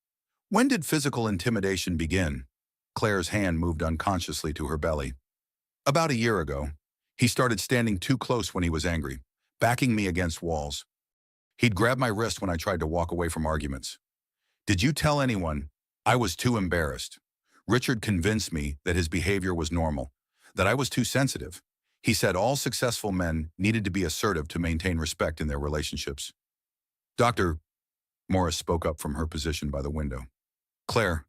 When did physical intimidation begin? Claire's hand moved unconsciously to her belly. About a year ago. He started standing too close when he was angry, backing me against walls. He'd grab my wrist when I tried to walk away from arguments. Did you tell anyone? I was too embarrassed. Richard convinced me that his behavior was normal, that I was too sensitive. He said all successful men needed to be assertive to maintain respect in their relationships. Dr. Morris spoke up from her position by the window. Claire,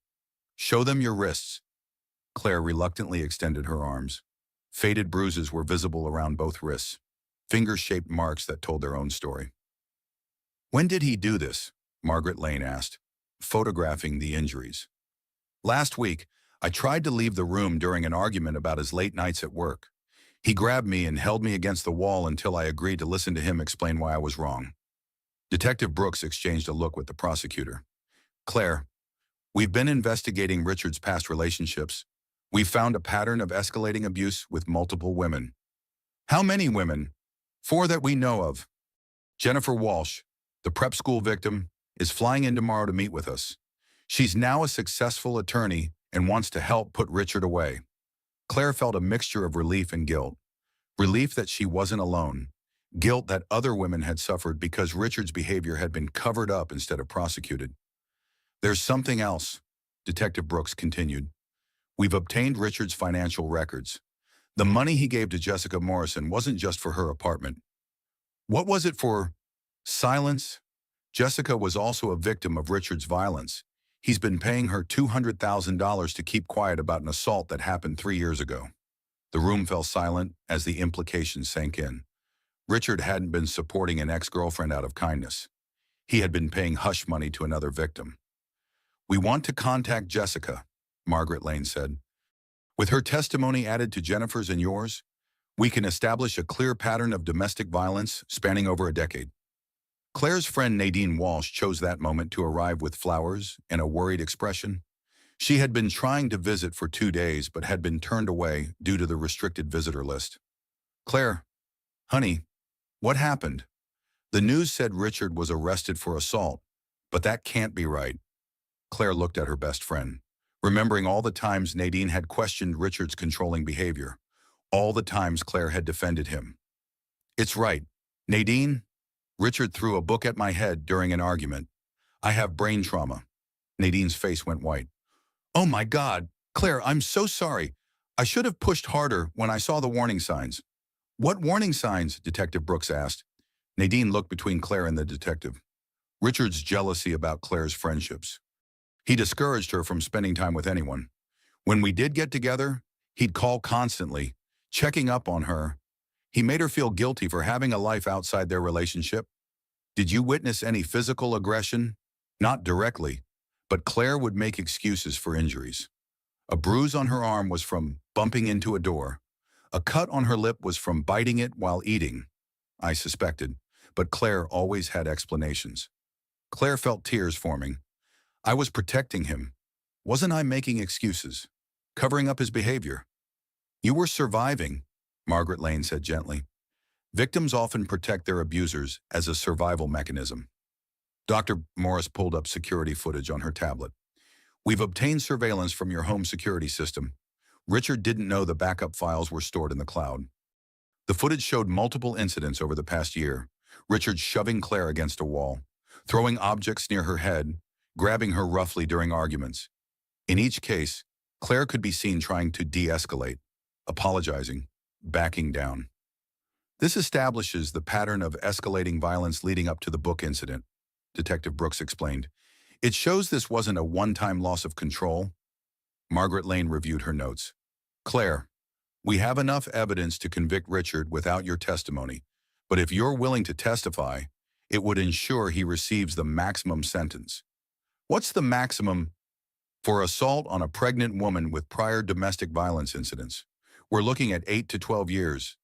show them your wrists. Claire reluctantly extended her arms. Faded bruises were visible around both wrists, finger-shaped marks that told their own story. When did he do this? Margaret Lane asked, photographing the injuries. Last week, I tried to leave the room during an argument about his late nights at work. He grabbed me and held me against the wall until I agreed to listen to him explain why I was wrong. Detective Brooks exchanged a look with the prosecutor. Claire, we've been investigating Richard's past relationships. We've found a pattern of escalating abuse with multiple women. How many women? 4 that we know of. Jennifer Walsh, the prep school victim, is flying in tomorrow to meet with us. She's now a successful attorney and wants to help put Richard away. Claire felt a mixture of relief and guilt. Relief that she wasn't alone. Guilt that other women had suffered because Richard's behavior had been covered up instead of prosecuted. There's something else, Detective Brooks continued. We've obtained Richard's financial records. The money he gave to Jessica Morrison wasn't just for her apartment. What was it for? Silence? Jessica was also a victim of Richard's violence. He's been paying her $200,000 to keep quiet about an assault that happened 3 years ago. The room fell silent as the implications sank in. Richard hadn't been supporting an ex-girlfriend out of kindness. He had been paying hush money to another victim. We want to contact Jessica, Margaret Lane said. With her testimony added to Jennifer's and yours, we can establish a clear pattern of domestic violence spanning over a decade. Claire's friend Nadine Walsh chose that moment to arrive with flowers and a worried expression. She had been trying to visit for 2 days but had been turned away due to the restricted visitor list. Claire, honey, what happened? The news said Richard was arrested for assault, but that can't be right. Claire looked at her best friend, remembering all the times Nadine had questioned Richard's controlling behavior, all the times Claire had defended him. It's right. Nadine, Richard threw a book at my head during an argument. I have brain trauma. Nadine's face went white. Oh my God, Claire, I'm so sorry. I should have pushed harder when I saw the warning signs. What warning signs? Detective Brooks asked. Nadine looked between Claire and the detective. Richard's jealousy about Claire's friendships. He discouraged her from spending time with anyone. When we did get together, he'd call constantly, checking up on her. He made her feel guilty for having a life outside their relationship. Did you witness any physical aggression? Not directly, but Claire would make excuses for injuries. A bruise on her arm was from bumping into a door. A cut on her lip was from biting it while eating. I suspected, but Claire always had explanations. Claire felt tears forming. I was protecting him. Wasn't I making excuses? Covering up his behavior? You were surviving, Margaret Lane said gently. Victims often protect their abusers as a survival mechanism. Dr. Morris pulled up security footage on her tablet. We've obtained surveillance from your home security system. Richard didn't know the backup files were stored in the cloud. The footage showed multiple incidents over the past year. Richard shoving Claire against a wall, throwing objects near her head, grabbing her roughly during arguments. In each case, Claire could be seen trying to de-escalate, apologizing, backing down. This establishes the pattern of escalating violence leading up to the book incident, Detective Brooks explained. It shows this wasn't a one-time loss of control. Margaret Lane reviewed her notes. Claire, we have enough evidence to convict Richard without your testimony, but if you're willing to testify, it would ensure he receives the maximum sentence. What's the maximum? For assault on a pregnant woman with prior domestic violence incidents, we're looking at 8 to 12 years.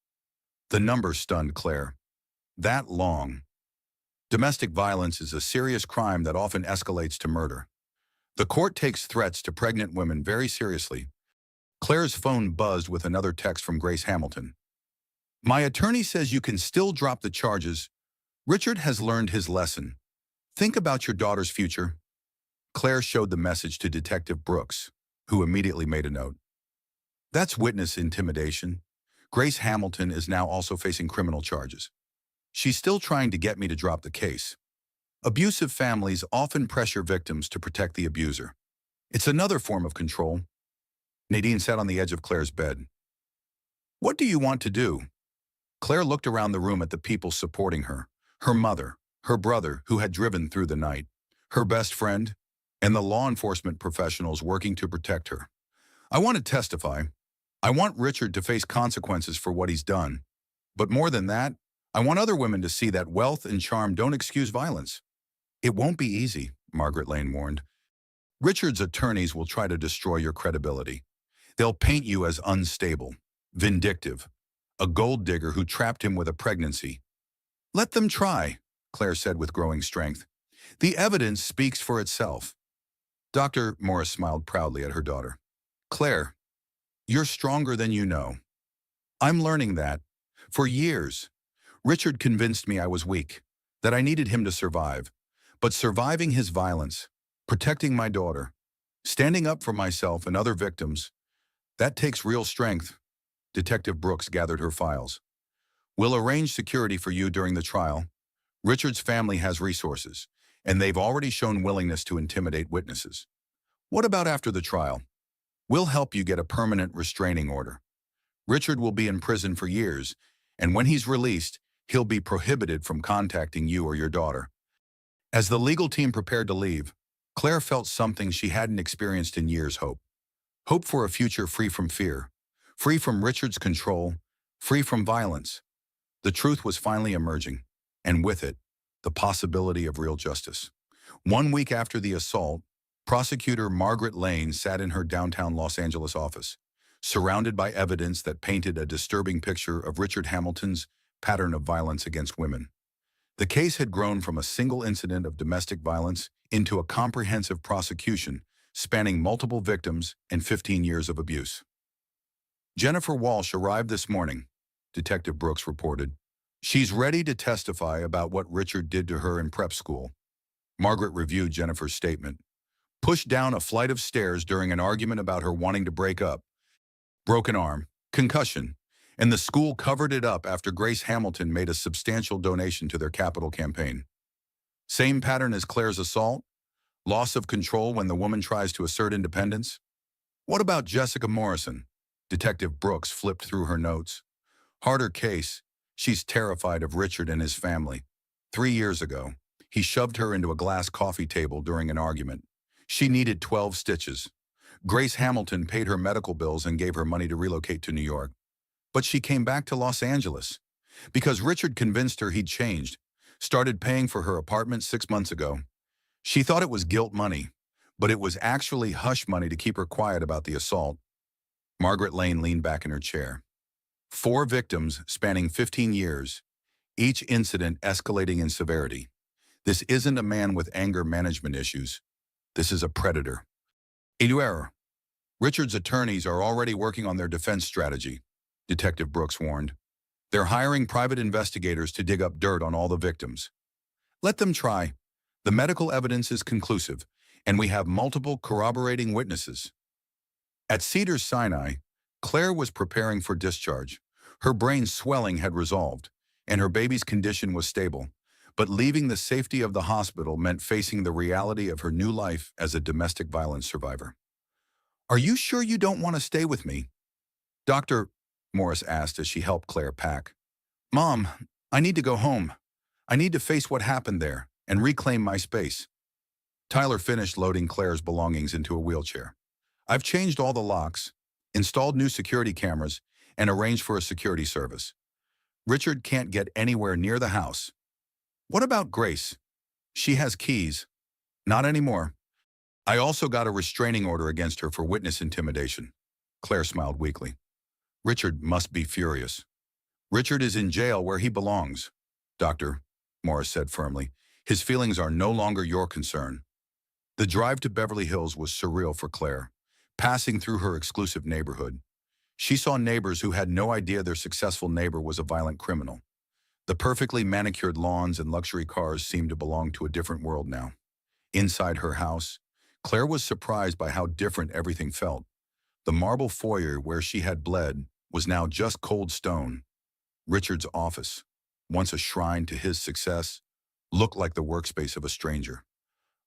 The number stunned Claire. That long. Domestic violence is a serious crime that often escalates to murder. The court takes threats to pregnant women very seriously. Claire's phone buzzed with another text from Grace Hamilton. My attorney says you can still drop the charges. Richard has learned his lesson. Think about your daughter's future. Claire showed the message to Detective Brooks, who immediately made a note. That's witness intimidation. Grace Hamilton is now also facing criminal charges. She's still trying to get me to drop the case. Abusive families often pressure victims to protect the abuser. It's another form of control. Nadine sat on the edge of Claire's bed. What do you want to do? Claire looked around the room at the people supporting her. Her mother, her brother who had driven through the night, her best friend, and the law enforcement professionals working to protect her. I want to testify. I want Richard to face consequences for what he's done. But more than that, I want other women to see that wealth and charm don't excuse violence. It won't be easy, Margaret Lane warned. Richard's attorneys will try to destroy your credibility. They'll paint you as unstable, vindictive, a gold digger who trapped him with a pregnancy. Let them try, Claire said with growing strength. The evidence speaks for itself. Dr. Morris smiled proudly at her daughter. Claire, you're stronger than you know. I'm learning that. For years, Richard convinced me I was weak, that I needed him to survive. But surviving his violence, protecting my daughter, standing up for myself and other victims, that takes real strength. Detective Brooks gathered her files. We'll arrange security for you during the trial. Richard's family has resources, and they've already shown willingness to intimidate witnesses. What about after the trial? We'll help you get a permanent restraining order. Richard will be in prison for years, and when he's released, he'll be prohibited from contacting you or your daughter. As the legal team prepared to leave, Claire felt something she hadn't experienced in years: hope. Hope for a future free from fear, free from Richard's control, free from violence. The truth was finally emerging, and with it, the possibility of real justice. 1 week after the assault, prosecutor Margaret Lane sat in her downtown Los Angeles office, surrounded by evidence that painted a disturbing picture of Richard Hamilton's pattern of violence against women. The case had grown from a single incident of domestic violence into a comprehensive prosecution spanning multiple victims and 15 years of abuse. Jennifer Walsh arrived this morning, Detective Brooks reported. She's ready to testify about what Richard did to her in prep school. Margaret reviewed Jennifer's statement. Pushed down a flight of stairs during an argument about her wanting to break up. Broken arm, concussion, and the school covered it up after Grace Hamilton made a substantial donation to their capital campaign. Same pattern as Claire's assault? Loss of control when the woman tries to assert independence? What about Jessica Morrison? Detective Brooks flipped through her notes. Harder case. She's terrified of Richard and his family. 3 years ago, he shoved her into a glass coffee table during an argument. She needed 12 stitches. Grace Hamilton paid her medical bills and gave her money to relocate to New York. But she came back to Los Angeles because Richard convinced her he'd changed, started paying for her apartment 6 months ago. She thought it was guilt money, but it was actually hush money to keep her quiet about the assault. Margaret Lane leaned back in her chair. 4 victims spanning 15 years, each incident escalating in severity. This isn't a man with anger management issues. This is a predator. Error. Richard's attorneys are already working on their defense strategy, Detective Brooks warned. They're hiring private investigators to dig up dirt on all the victims. Let them try. The medical evidence is conclusive, and we have multiple corroborating witnesses. At Cedars-Sinai, Claire was preparing for discharge. Her brain swelling had resolved, and her baby's condition was stable. But leaving the safety of the hospital meant facing the reality of her new life as a domestic violence survivor. Are you sure you don't want to stay with me? Dr. Morris asked as she helped Claire pack. Mom, I need to go home. I need to face what happened there and reclaim my space. Tyler finished loading Claire's belongings into a wheelchair. I've changed all the locks, installed new security cameras, and arranged for a security service. Richard can't get anywhere near the house. What about Grace? She has keys. Not anymore. I also got a restraining order against her for witness intimidation. Claire smiled weakly. Richard must be furious. Richard is in jail where he belongs, Dr. Morris said firmly. His feelings are no longer your concern. The drive to Beverly Hills was surreal for Claire, passing through her exclusive neighborhood. She saw neighbors who had no idea their successful neighbor was a violent criminal. The perfectly manicured lawns and luxury cars seemed to belong to a different world now. Inside her house, Claire was surprised by how different everything felt. The marble foyer where she had bled was now just cold stone. Richard's office, once a shrine to his success, looked like the workspace of a stranger.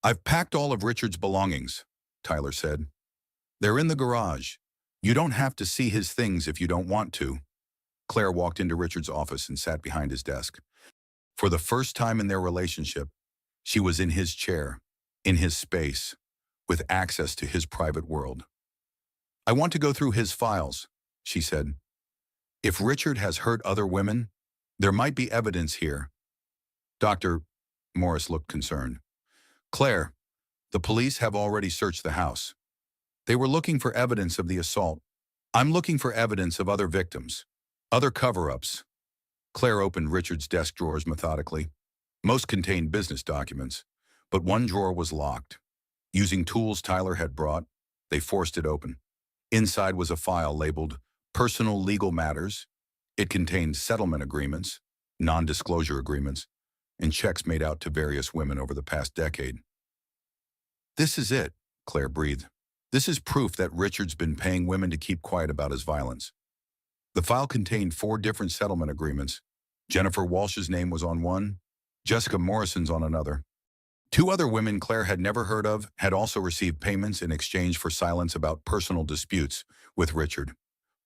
"I've packed all of Richard's belongings," Tyler said. "They're in the garage. You don't have to see his things if you don't want to." Claire walked into Richard's office and sat behind his desk. For the first time in their relationship, she was in his chair, in his space, with access to his private world. "I want to go through his files," she said. "If Richard has hurt other women, there might be evidence here." Dr. Morris looked concerned. "Claire, the police have already searched the house. They were looking for evidence of the assault. I'm looking for evidence of other victims, other cover-ups." Claire opened Richard's desk drawers methodically. Most contained business documents, but one drawer was locked. Using tools Tyler had brought, they forced it open. Inside was a file labeled Personal Legal Matters. It contained settlement agreements, non-disclosure agreements, and checks made out to various women over the past decade. "This is it," Claire breathed. "This is proof that Richard's been paying women to keep quiet about his violence." The file contained 4 different settlement agreements. Jennifer Walsh's name was on one, Jessica Morrison's on another. 2 other women Claire had never heard of had also received payments in exchange for silence about personal disputes with Richard.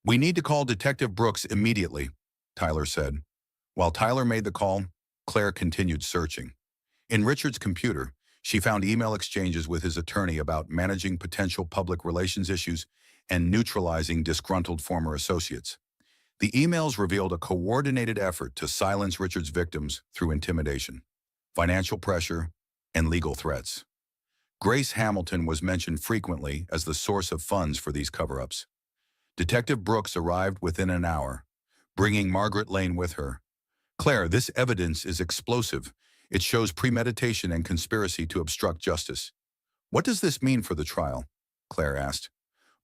"We need to call Detective Brooks immediately," Tyler said. While Tyler made the call, Claire continued searching. In Richard's computer, she found email exchanges with his attorney about managing potential public relations issues and neutralizing disgruntled former associates. The emails revealed a coordinated effort to silence Richard's victims through intimidation, financial pressure, and legal threats. Grace Hamilton was mentioned frequently as the source of funds for these cover-ups. Detective Brooks arrived within an hour, bringing Margaret Lane with her. "Claire, this evidence is explosive. It shows premeditation and conspiracy to obstruct justice." "What does this mean for the trial?" Claire asked.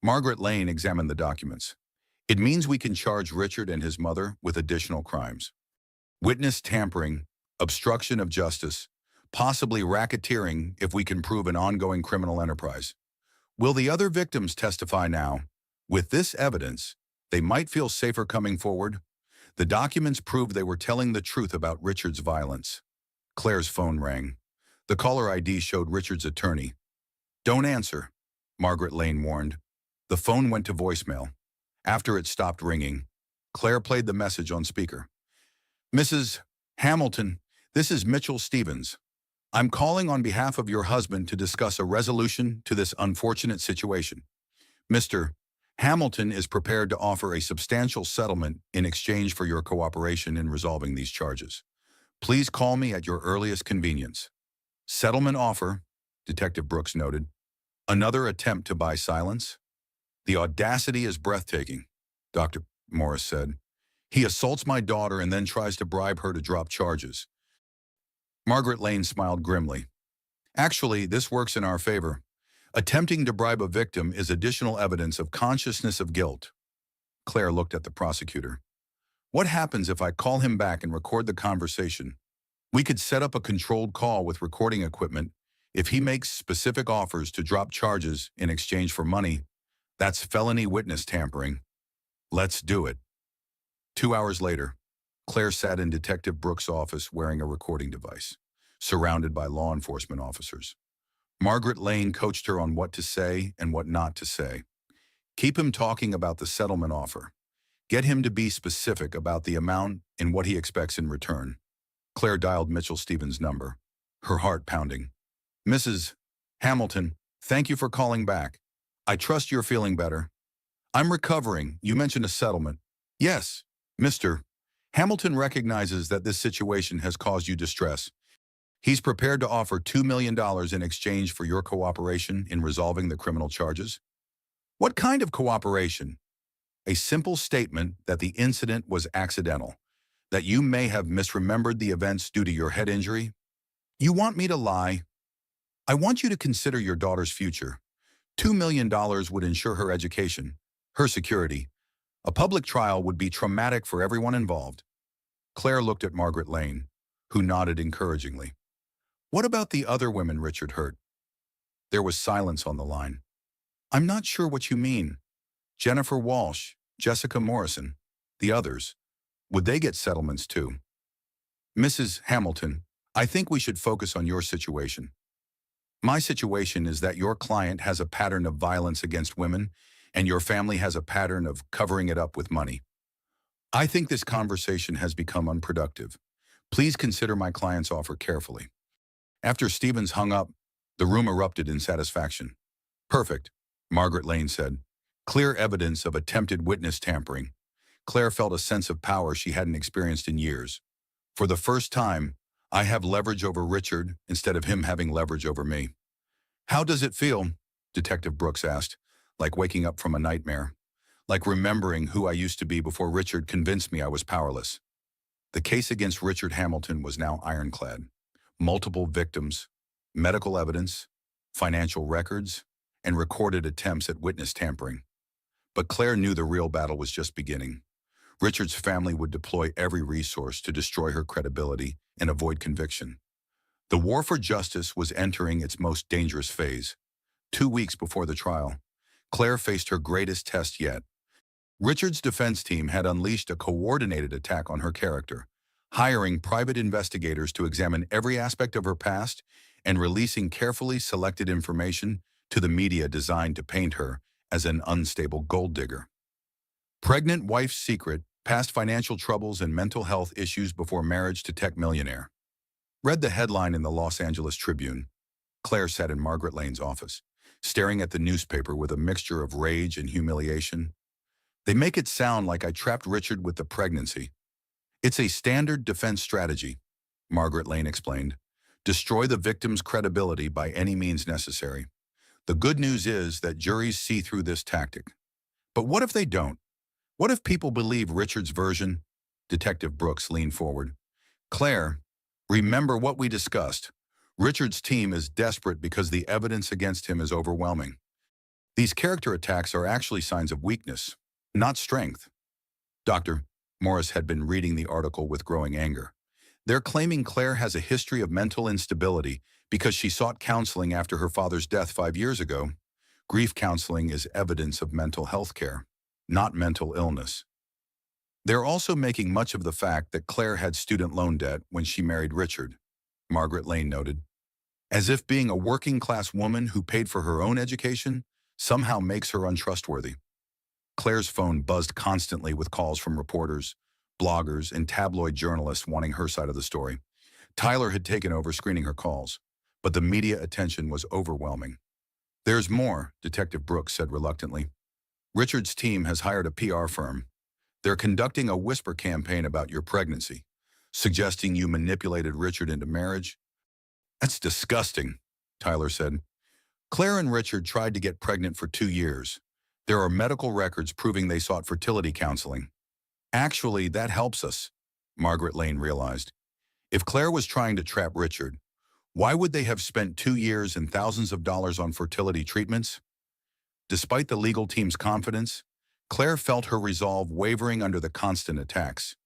Margaret Lane examined the documents. "It means we can charge Richard and his mother with additional crimes. Witness tampering, obstruction of justice, possibly racketeering if we can prove an ongoing criminal enterprise. Will the other victims testify now? With this evidence, they might feel safer coming forward." The documents proved they were telling the truth about Richard's violence. Claire's phone rang. The caller ID showed Richard's attorney. "Don't answer," Margaret Lane warned. The phone went to voicemail. After it stopped ringing, Claire played the message on speaker. "Mrs. Hamilton, this is Mitchell Stevens. I'm calling on behalf of your husband to discuss a resolution to this unfortunate situation. Mr. Hamilton is prepared to offer a substantial settlement in exchange for your cooperation in resolving these charges. Please call me at your earliest convenience." "Settlement offer," Detective Brooks noted. "Another attempt to buy silence?" "The audacity is breathtaking," Dr. Morris said. "He assaults my daughter and then tries to bribe her to drop charges." Margaret Lane smiled grimly. "Actually, this works in our favor. Attempting to bribe a victim is additional evidence of consciousness of guilt." Claire looked at the prosecutor. "What happens if I call him back and record the conversation? We could set up a controlled call with recording equipment. If he makes specific offers to drop charges in exchange for money, that's felony witness tampering. Let's do it." 2 hours later, Claire sat in Detective Brooks' office wearing a recording device, surrounded by law enforcement officers. Margaret Lane coached her on what to say and what not to say. Keep him talking about the settlement offer. Get him to be specific about the amount and what he expects in return. Claire dialed Mitchell Stevens' number, her heart pounding. "Mrs. Hamilton, thank you for calling back. I trust you're feeling better." "I'm recovering. You mentioned a settlement." "Yes, Mr. Hamilton recognizes that this situation has caused you distress. He's prepared to offer $2 million in exchange for your cooperation in resolving the criminal charges." "What kind of cooperation?" "A simple statement that the incident was accidental, that you may have misremembered the events due to your head injury." "You want me to lie?" "I want you to consider your daughter's future. $2 million would ensure her education, her security. A public trial would be traumatic for everyone involved." Claire looked at Margaret Lane, who nodded encouragingly. "What about the other women Richard hurt?" There was silence on the line. "I'm not sure what you mean. Jennifer Walsh, Jessica Morrison, the others. Would they get settlements too?" Mrs. Hamilton, I think we should focus on your situation. My situation is that your client has a pattern of violence against women, and your family has a pattern of covering it up with money. I think this conversation has become unproductive. Please consider my client's offer carefully. After Stevens hung up, the room erupted in satisfaction. Perfect, Margaret Lane said. Clear evidence of attempted witness tampering. Claire felt a sense of power she hadn't experienced in years. For the first time, I have leverage over Richard instead of him having leverage over me. How does it feel? Detective Brooks asked. Like waking up from a nightmare. Like remembering who I used to be before Richard convinced me I was powerless. The case against Richard Hamilton was now ironclad. Multiple victims, medical evidence, financial records, and recorded attempts at witness tampering. But Claire knew the real battle was just beginning. Richard's family would deploy every resource to destroy her credibility and avoid conviction. The war for justice was entering its most dangerous phase. 2 weeks before the trial, Claire faced her greatest test yet. Richard's defense team had unleashed a coordinated attack on her character, hiring private investigators to examine every aspect of her past and releasing carefully selected information to the media designed to paint her as an unstable gold digger. Pregnant wife's secret, past financial troubles and mental health issues before marriage to tech millionaire. Read the headline in the Los Angeles Tribune. Claire sat in Margaret Lane's office, staring at the newspaper with a mixture of rage and humiliation. They make it sound like I trapped Richard with the pregnancy. It's a standard defense strategy, Margaret Lane explained. Destroy the victim's credibility by any means necessary. The good news is that juries see through this tactic. But what if they don't? What if people believe Richard's version? Detective Brooks leaned forward. Claire, remember what we discussed. Richard's team is desperate because the evidence against him is overwhelming. These character attacks are actually signs of weakness, not strength. Dr. Morris had been reading the article with growing anger. They're claiming Claire has a history of mental instability because she sought counseling after her father's death 5 years ago. Grief counseling is evidence of mental health care, not mental illness. They're also making much of the fact that Claire had student loan debt when she married Richard, Margaret Lane noted. As if being a working-class woman who paid for her own education somehow makes her untrustworthy. Claire's phone buzzed constantly with calls from reporters, bloggers, and tabloid journalists wanting her side of the story. Tyler had taken over screening her calls, but the media attention was overwhelming. There's more, Detective Brooks said reluctantly. Richard's team has hired a PR firm. They're conducting a whisper campaign about your pregnancy, suggesting you manipulated Richard into marriage. That's disgusting, Tyler said. Claire and Richard tried to get pregnant for 2 years. There are medical records proving they sought fertility counseling. Actually, that helps us, Margaret Lane realized. If Claire was trying to trap Richard, why would they have spent 2 years and thousands of dollars on fertility treatments? Despite the legal team's confidence, Claire felt her resolve wavering under the constant attacks.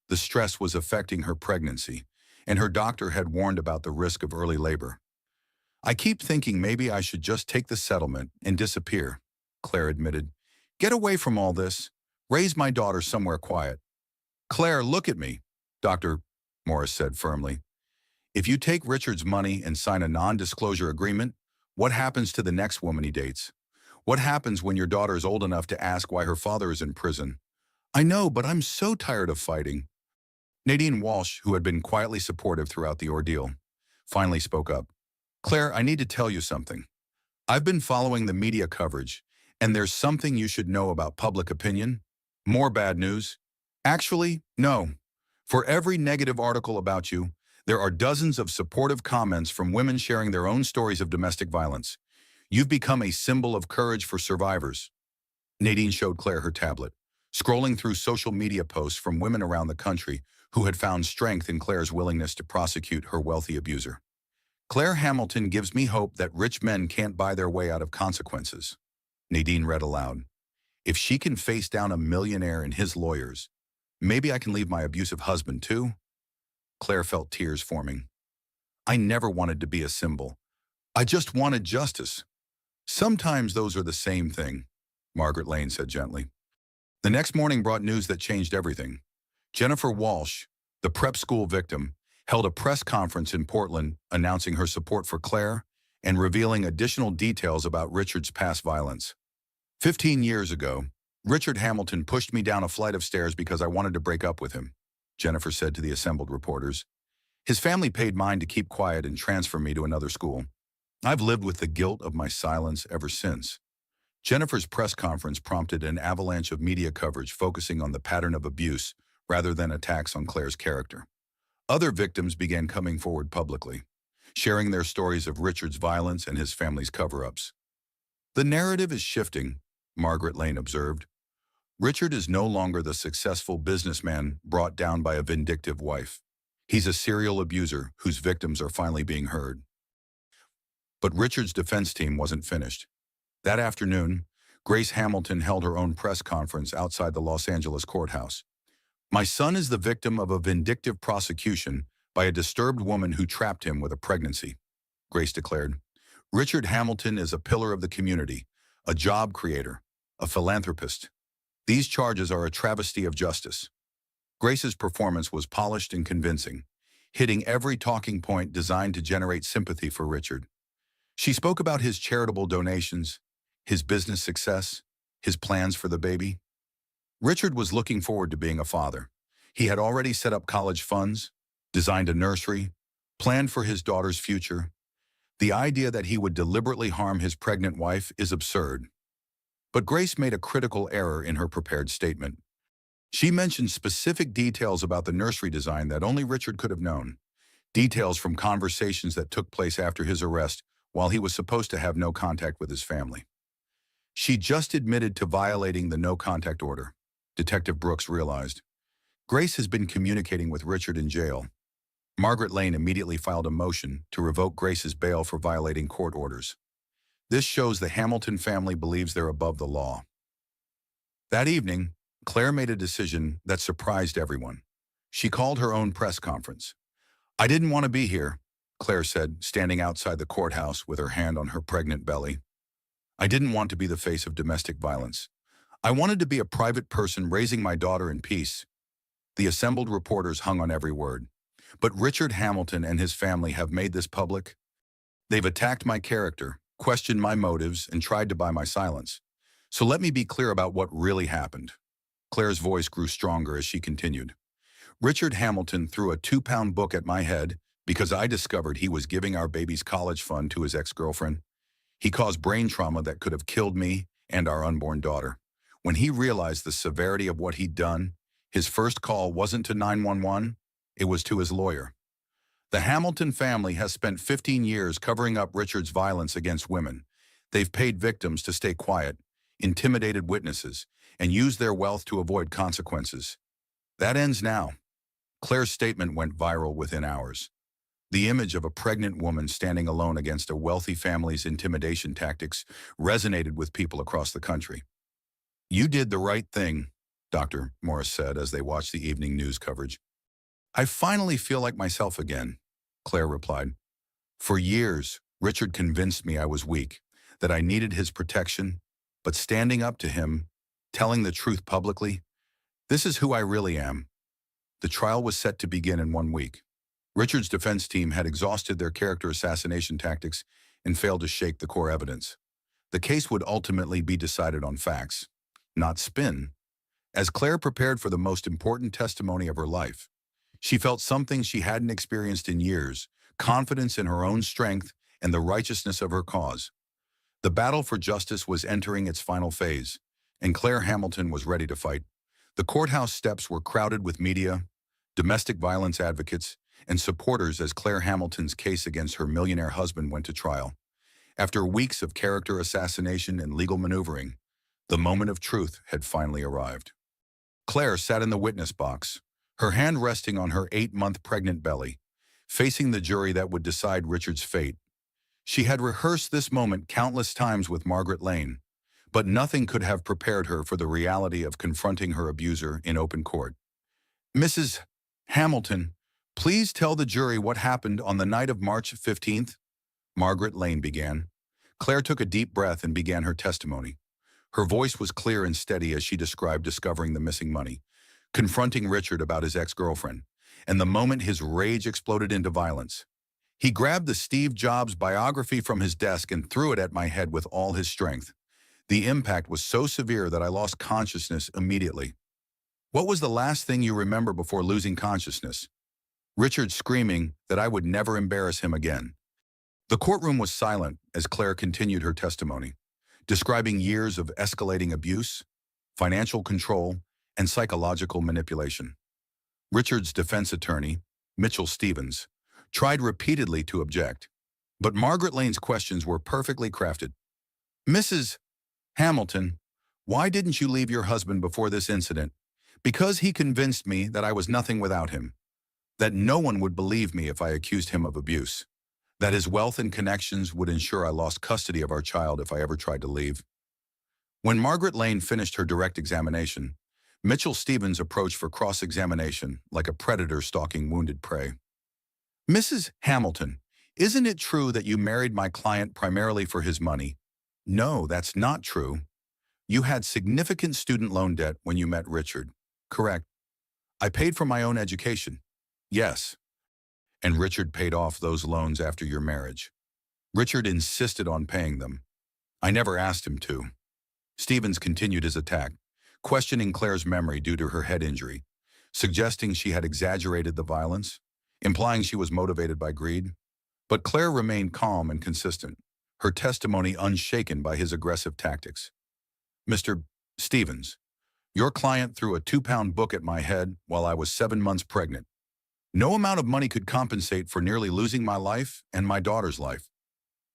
The stress was affecting her pregnancy, and her doctor had warned about the risk of early labor. I keep thinking maybe I should just take the settlement and disappear, Claire admitted. Get away from all this. Raise my daughter somewhere quiet. Claire, look at me, Dr. Morris said firmly. If you take Richard's money and sign a non-disclosure agreement, what happens to the next woman he dates? What happens when your daughter is old enough to ask why her father is in prison? I know, but I'm so tired of fighting. Nadine Walsh, who had been quietly supportive throughout the ordeal, finally spoke up. Claire, I need to tell you something. I've been following the media coverage, and there's something you should know about public opinion. More bad news. Actually, no. For every negative article about you, there are dozens of supportive comments from women sharing their own stories of domestic violence. You've become a symbol of courage for survivors. Nadine showed Claire her tablet, scrolling through social media posts from women around the country who had found strength in Claire's willingness to prosecute her wealthy abuser. Claire Hamilton gives me hope that rich men can't buy their way out of consequences. Nadine read aloud. If she can face down a millionaire and his lawyers, maybe I can leave my abusive husband too? Claire felt tears forming. I never wanted to be a symbol. I just wanted justice. Sometimes those are the same thing, Margaret Lane said gently. The next morning brought news that changed everything. Jennifer Walsh, the prep school victim, held a press conference in Portland announcing her support for Claire and revealing additional details about Richard's past violence. 15 years ago, Richard Hamilton pushed me down a flight of stairs because I wanted to break up with him, Jennifer said to the assembled reporters. His family paid mine to keep quiet and transfer me to another school. I've lived with the guilt of my silence ever since. Jennifer's press conference prompted an avalanche of media coverage focusing on the pattern of abuse rather than attacks on Claire's character. Other victims began coming forward publicly, sharing their stories of Richard's violence and his family's cover-ups. The narrative is shifting, Margaret Lane observed. Richard is no longer the successful businessman brought down by a vindictive wife. He's a serial abuser whose victims are finally being heard. But Richard's defense team wasn't finished. That afternoon, Grace Hamilton held her own press conference outside the Los Angeles courthouse. My son is the victim of a vindictive prosecution by a disturbed woman who trapped him with a pregnancy, Grace declared. Richard Hamilton is a pillar of the community, a job creator, a philanthropist. These charges are a travesty of justice. Grace's performance was polished and convincing, hitting every talking point designed to generate sympathy for Richard. She spoke about his charitable donations, his business success, his plans for the baby. Richard was looking forward to being a father. He had already set up college funds, designed a nursery, planned for his daughter's future. The idea that he would deliberately harm his pregnant wife is absurd. But Grace made a critical error in her prepared statement. She mentioned specific details about the nursery design that only Richard could have known. Details from conversations that took place after his arrest while he was supposed to have no contact with his family. She just admitted to violating the no-contact order, Detective Brooks realized. Grace has been communicating with Richard in jail. Margaret Lane immediately filed a motion to revoke Grace's bail for violating court orders. This shows the Hamilton family believes they're above the law. That evening, Claire made a decision that surprised everyone. She called her own press conference. I didn't want to be here, Claire said, standing outside the courthouse with her hand on her pregnant belly. I didn't want to be the face of domestic violence. I wanted to be a private person raising my daughter in peace. The assembled reporters hung on every word. But Richard Hamilton and his family have made this public. They've attacked my character, questioned my motives, and tried to buy my silence. So let me be clear about what really happened. Claire's voice grew stronger as she continued. Richard Hamilton threw a 2-pound book at my head because I discovered he was giving our baby's college fund to his ex-girlfriend. He caused brain trauma that could have killed me and our unborn daughter. When he realized the severity of what he'd done, his first call wasn't to 911, it was to his lawyer. The Hamilton family has spent 15 years covering up Richard's violence against women. They've paid victims to stay quiet, intimidated witnesses, and used their wealth to avoid consequences. That ends now. Claire's statement went viral within hours. The image of a pregnant woman standing alone against a wealthy family's intimidation tactics resonated with people across the country. You did the right thing, Dr. Morris said as they watched the evening news coverage. I finally feel like myself again, Claire replied. For years, Richard convinced me I was weak, that I needed his protection, but standing up to him, telling the truth publicly, this is who I really am. The trial was set to begin in 1 week. Richard's defense team had exhausted their character assassination tactics and failed to shake the core evidence. The case would ultimately be decided on facts, not spin. As Claire prepared for the most important testimony of her life, she felt something she hadn't experienced in years, confidence in her own strength and the righteousness of her cause. The battle for justice was entering its final phase, and Claire Hamilton was ready to fight. The courthouse steps were crowded with media, domestic violence advocates, and supporters as Claire Hamilton's case against her millionaire husband went to trial. After weeks of character assassination and legal maneuvering, the moment of truth had finally arrived. Claire sat in the witness box, her hand resting on her 8-month pregnant belly, facing the jury that would decide Richard's fate. She had rehearsed this moment countless times with Margaret Lane, but nothing could have prepared her for the reality of confronting her abuser in open court. Mrs. Hamilton, please tell the jury what happened on the night of March 15th, Margaret Lane began. Claire took a deep breath and began her testimony. Her voice was clear and steady as she described discovering the missing money, confronting Richard about his ex-girlfriend, and the moment his rage exploded into violence. He grabbed the Steve Jobs biography from his desk and threw it at my head with all his strength. The impact was so severe that I lost consciousness immediately. What was the last thing you remember before losing consciousness? Richard screaming that I would never embarrass him again. The courtroom was silent as Claire continued her testimony, describing years of escalating abuse, financial control, and psychological manipulation. Richard's defense attorney, Mitchell Stevens, tried repeatedly to object, but Margaret Lane's questions were perfectly crafted. Mrs. Hamilton, why didn't you leave your husband before this incident? Because he convinced me that I was nothing without him, that no one would believe me if I accused him of abuse, that his wealth and connections would ensure I lost custody of our child if I ever tried to leave. When Margaret Lane finished her direct examination, Mitchell Stevens approached for cross-examination like a predator stalking wounded prey. Mrs. Hamilton, isn't it true that you married my client primarily for his money? No, that's not true. You had significant student loan debt when you met Richard. Correct. I paid for my own education. Yes. And Richard paid off those loans after your marriage. Richard insisted on paying them. I never asked him to. Stevens continued his attack, questioning Claire's memory due to her head injury, suggesting she had exaggerated the violence, implying she was motivated by greed. But Claire remained calm and consistent, her testimony unshaken by his aggressive tactics. Mr. Stevens, your client threw a 2-pound book at my head while I was 7 months pregnant. No amount of money could compensate for nearly losing my life and my daughter's life.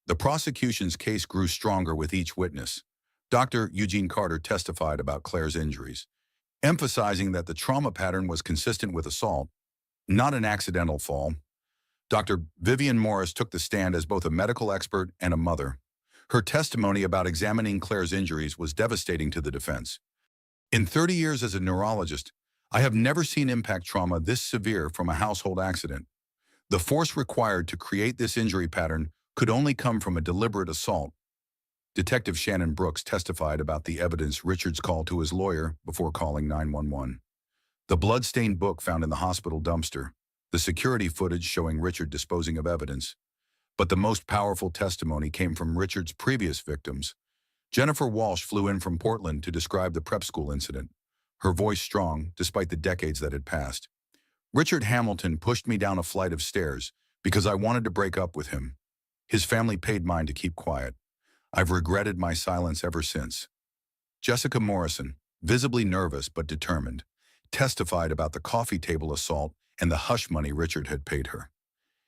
The prosecution's case grew stronger with each witness. Dr. Eugene Carter testified about Claire's injuries, emphasizing that the trauma pattern was consistent with assault, not an accidental fall. Dr. Vivian Morris took the stand as both a medical expert and a mother. Her testimony about examining Claire's injuries was devastating to the defense. In 30 years as a neurologist, I have never seen impact trauma this severe from a household accident. The force required to create this injury pattern could only come from a deliberate assault. Detective Shannon Brooks testified about the evidence Richard's call to his lawyer before calling 911. The blood-stained book found in the hospital dumpster, the security footage showing Richard disposing of evidence. But the most powerful testimony came from Richard's previous victims. Jennifer Walsh flew in from Portland to describe the prep school incident, her voice strong despite the decades that had passed. Richard Hamilton pushed me down a flight of stairs because I wanted to break up with him. His family paid mine to keep quiet. I've regretted my silence ever since. Jessica Morrison, visibly nervous but determined, testified about the coffee table assault and the hush money Richard had paid her.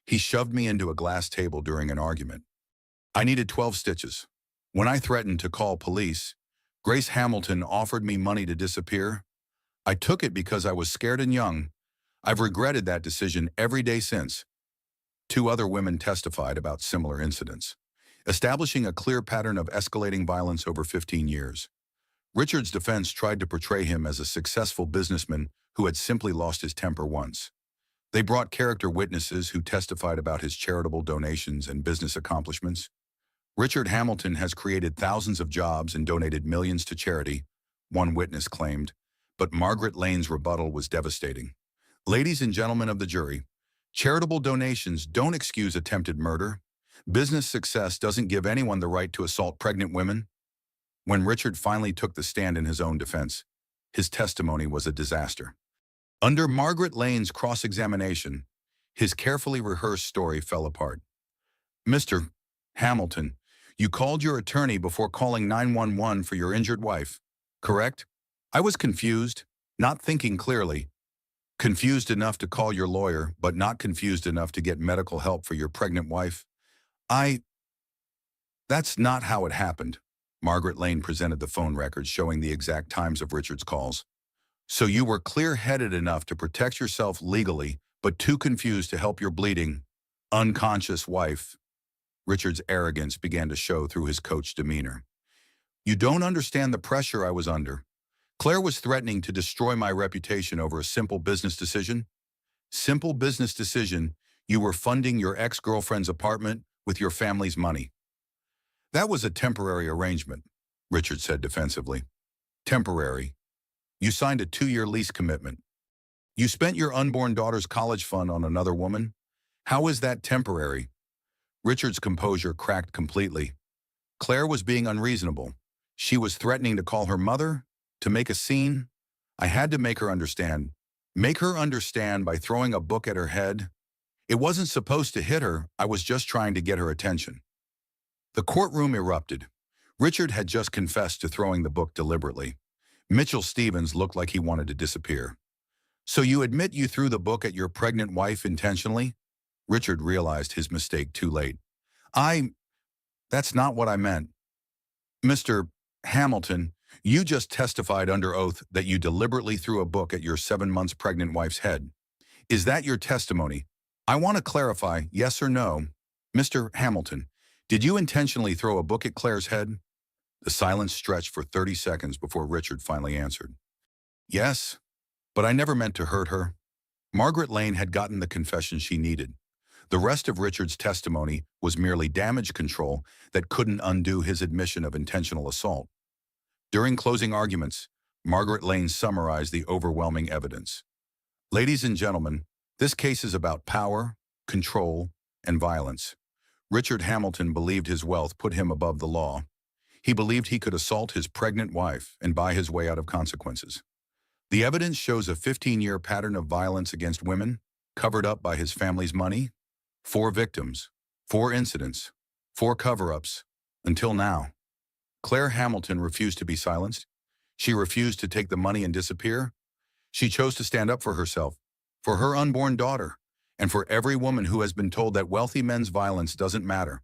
He shoved me into a glass table during an argument. I needed 12 stitches. When I threatened to call police, Grace Hamilton offered me money to disappear. I took it because I was scared and young. I've regretted that decision every day since. 2 other women testified about similar incidents, establishing a clear pattern of escalating violence over 15 years. Richard's defense tried to portray him as a successful businessman who had simply lost his temper once. They brought character witnesses who testified about his charitable donations and business accomplishments. Richard Hamilton has created thousands of jobs and donated millions to charity, one witness claimed, but Margaret Lane's rebuttal was devastating. Ladies and gentlemen of the jury, charitable donations don't excuse attempted murder. Business success doesn't give anyone the right to assault pregnant women. When Richard finally took the stand in his own defense, his testimony was a disaster. Under Margaret Lane's cross-examination, his carefully rehearsed story fell apart. Mr. Hamilton, you called your attorney before calling 911 for your injured wife, correct? I was confused, not thinking clearly. Confused enough to call your lawyer, but not confused enough to get medical help for your pregnant wife. That's not how it happened. Margaret Lane presented the phone records showing the exact times of Richard's calls. So you were clear-headed enough to protect yourself legally, but too confused to help your bleeding, unconscious wife. Richard's arrogance began to show through his coached demeanor. You don't understand the pressure I was under. Claire was threatening to destroy my reputation over a simple business decision. Simple business decision, you were funding your ex-girlfriend's apartment with your family's money. That was a temporary arrangement, Richard said defensively. Temporary. You signed a 2-year lease commitment. You spent your unborn daughter's college fund on another woman? How is that temporary? Richard's composure cracked completely. Claire was being unreasonable. She was threatening to call her mother, to make a scene. I had to make her understand. Make her understand by throwing a book at her head. It wasn't supposed to hit her. I was just trying to get her attention. The courtroom erupted. Richard had just confessed to throwing the book deliberately. Mitchell Stevens looked like he wanted to disappear. So you admit you threw the book at your pregnant wife intentionally? Richard realized his mistake too late. That's not what I meant. Mr. Hamilton, you just testified under oath that you deliberately threw a book at your 7 months pregnant wife's head. Is that your testimony? I want to clarify, yes or no. Mr. Hamilton, did you intentionally throw a book at Claire's head? The silence stretched for 30 seconds before Richard finally answered. Yes, but I never meant to hurt her. Margaret Lane had gotten the confession she needed. The rest of Richard's testimony was merely damage control that couldn't undo his admission of intentional assault. During closing arguments, Margaret Lane summarized the overwhelming evidence. Ladies and gentlemen, this case is about power, control, and violence. Richard Hamilton believed his wealth put him above the law. He believed he could assault his pregnant wife and buy his way out of consequences. The evidence shows a 15-year pattern of violence against women, covered up by his family's money. 4 victims, 4 incidents, 4 cover-ups, until now. Claire Hamilton refused to be silenced. She refused to take the money and disappear. She chose to stand up for herself, for her unborn daughter, and for every woman who has been told that wealthy men's violence doesn't matter.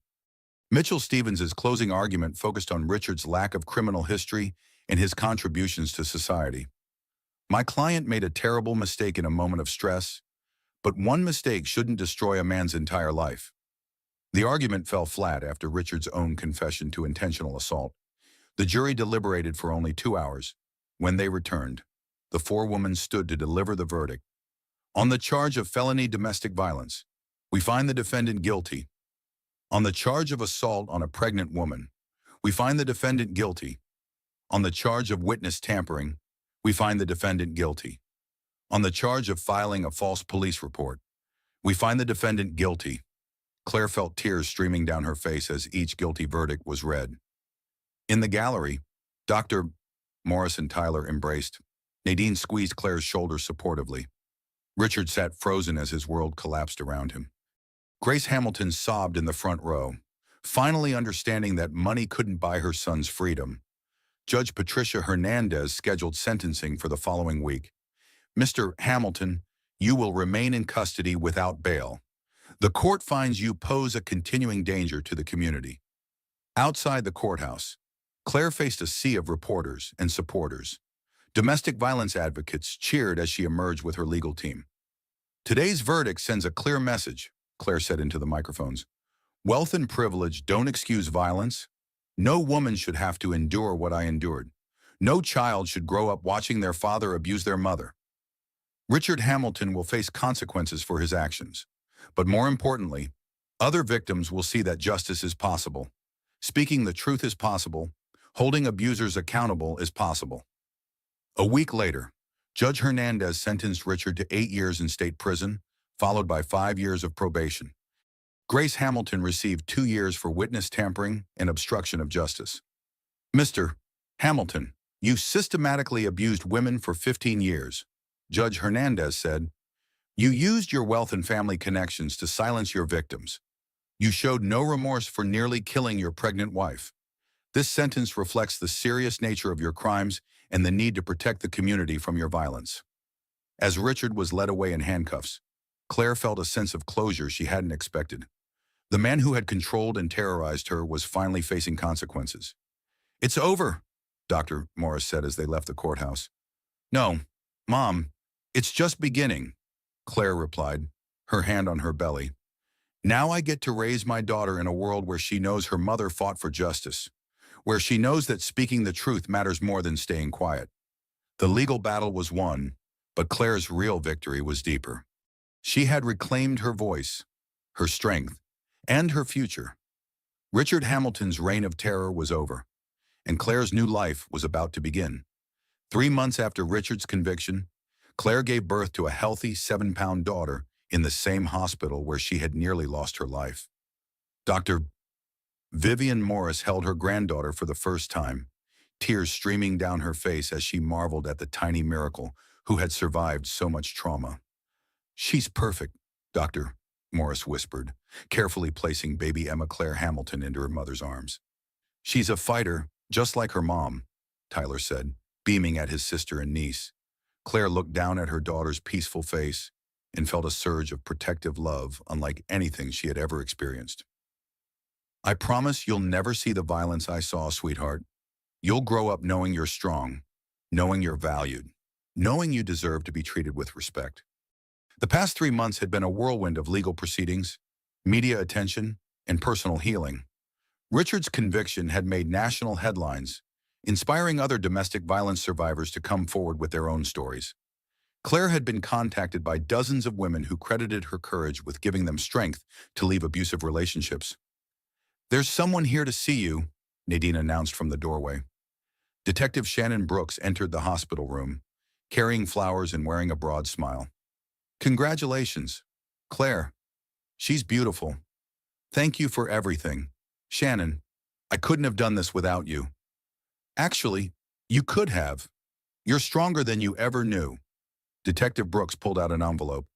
Mitchell Stevens' closing argument focused on Richard's lack of criminal history and his contributions to society. My client made a terrible mistake in a moment of stress, but one mistake shouldn't destroy a man's entire life. The argument fell flat after Richard's own confession to intentional assault. The jury deliberated for only 2 hours. When they returned, the 4 women stood to deliver the verdict. On the charge of felony domestic violence, we find the defendant guilty. On the charge of assault on a pregnant woman, we find the defendant guilty. On the charge of witness tampering, we find the defendant guilty. On the charge of filing a false police report, we find the defendant guilty. Claire felt tears streaming down her face as each guilty verdict was read. In the gallery, Dr. Morris and Tyler embraced. Nadine squeezed Claire's shoulder supportively. Richard sat frozen as his world collapsed around him. Grace Hamilton sobbed in the front row, finally understanding that money couldn't buy her son's freedom. Judge Patricia Hernandez scheduled sentencing for the following week. Mr. Hamilton, you will remain in custody without bail. The court finds you pose a continuing danger to the community. Outside the courthouse, Claire faced a sea of reporters and supporters. Domestic violence advocates cheered as she emerged with her legal team. Today's verdict sends a clear message, Claire said into the microphones. Wealth and privilege don't excuse violence. No woman should have to endure what I endured. No child should grow up watching their father abuse their mother. Richard Hamilton will face consequences for his actions. But more importantly, other victims will see that justice is possible. Speaking the truth is possible. Holding abusers accountable is possible. A week later, Judge Hernandez sentenced Richard to 8 years in state prison, followed by 5 years of probation. Grace Hamilton received 2 years for witness tampering and obstruction of justice. Mr. Hamilton, you systematically abused women for 15 years. Judge Hernandez said, you used your wealth and family connections to silence your victims. You showed no remorse for nearly killing your pregnant wife. This sentence reflects the serious nature of your crimes and the need to protect the community from your violence. As Richard was led away in handcuffs, Claire felt a sense of closure she hadn't expected. The man who had controlled and terrorized her was finally facing consequences. It's over, Dr. Morris said as they left the courthouse. No, Mom, it's just beginning, Claire replied, her hand on her belly. Now I get to raise my daughter in a world where she knows her mother fought for justice, where she knows that speaking the truth matters more than staying quiet. The legal battle was won, but Claire's real victory was deeper. She had reclaimed her voice, her strength, and her future. Richard Hamilton's reign of terror was over, and Claire's new life was about to begin. 3 months after Richard's conviction, Claire gave birth to a healthy 7-pound daughter in the same hospital where she had nearly lost her life. Dr. Vivian Morris held her granddaughter for the first time, tears streaming down her face as she marveled at the tiny miracle who had survived so much trauma. "She's perfect," Dr. Morris whispered, carefully placing baby Emma Claire Hamilton into her mother's arms. "She's a fighter, just like her mom," Tyler said, beaming at his sister and niece. Claire looked down at her daughter's peaceful face and felt a surge of protective love unlike anything she had ever experienced. "I promise you'll never see the violence I saw, sweetheart. You'll grow up knowing you're strong, knowing you're valued, knowing you deserve to be treated with respect." The past 3 months had been a whirlwind of legal proceedings, media attention, and personal healing. Richard's conviction had made national headlines, inspiring other domestic violence survivors to come forward with their own stories. Claire had been contacted by dozens of women who credited her courage with giving them strength to leave abusive relationships. "There's someone here to see you," Nadine announced from the doorway. Detective Shannon Brooks entered the hospital room, carrying flowers and wearing a broad smile. "Congratulations, Claire. She's beautiful. Thank you for everything. Shannon, I couldn't have done this without you." "Actually, you could have. You're stronger than you ever knew." Detective Brooks pulled out an envelope.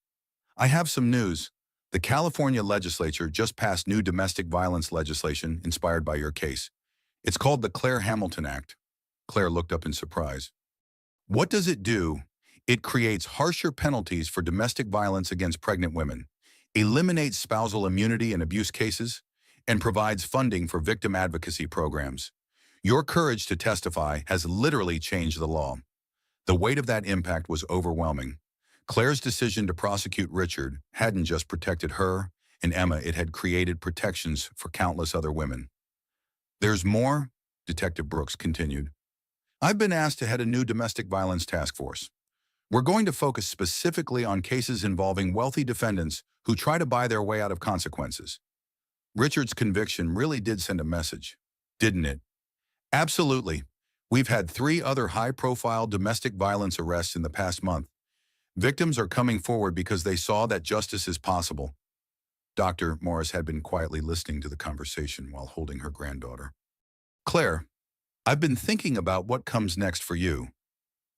"I have some news. The California legislature just passed new domestic violence legislation inspired by your case. It's called the Claire Hamilton Act." Claire looked up in surprise. "What does it do?" "It creates harsher penalties for domestic violence against pregnant women, eliminates spousal immunity in abuse cases, and provides funding for victim advocacy programs. Your courage to testify has literally changed the law." The weight of that impact was overwhelming. Claire's decision to prosecute Richard hadn't just protected her and Emma, it had created protections for countless other women. "There's more," Detective Brooks continued. "I've been asked to head a new domestic violence task force. We're going to focus specifically on cases involving wealthy defendants who try to buy their way out of consequences." Richard's conviction really did send a message, didn't it? "Absolutely. We've had 3 other high-profile domestic violence arrests in the past month. Victims are coming forward because they saw that justice is possible." Dr. Morris had been quietly listening to the conversation while holding her granddaughter. "Claire, I've been thinking about what comes next for you."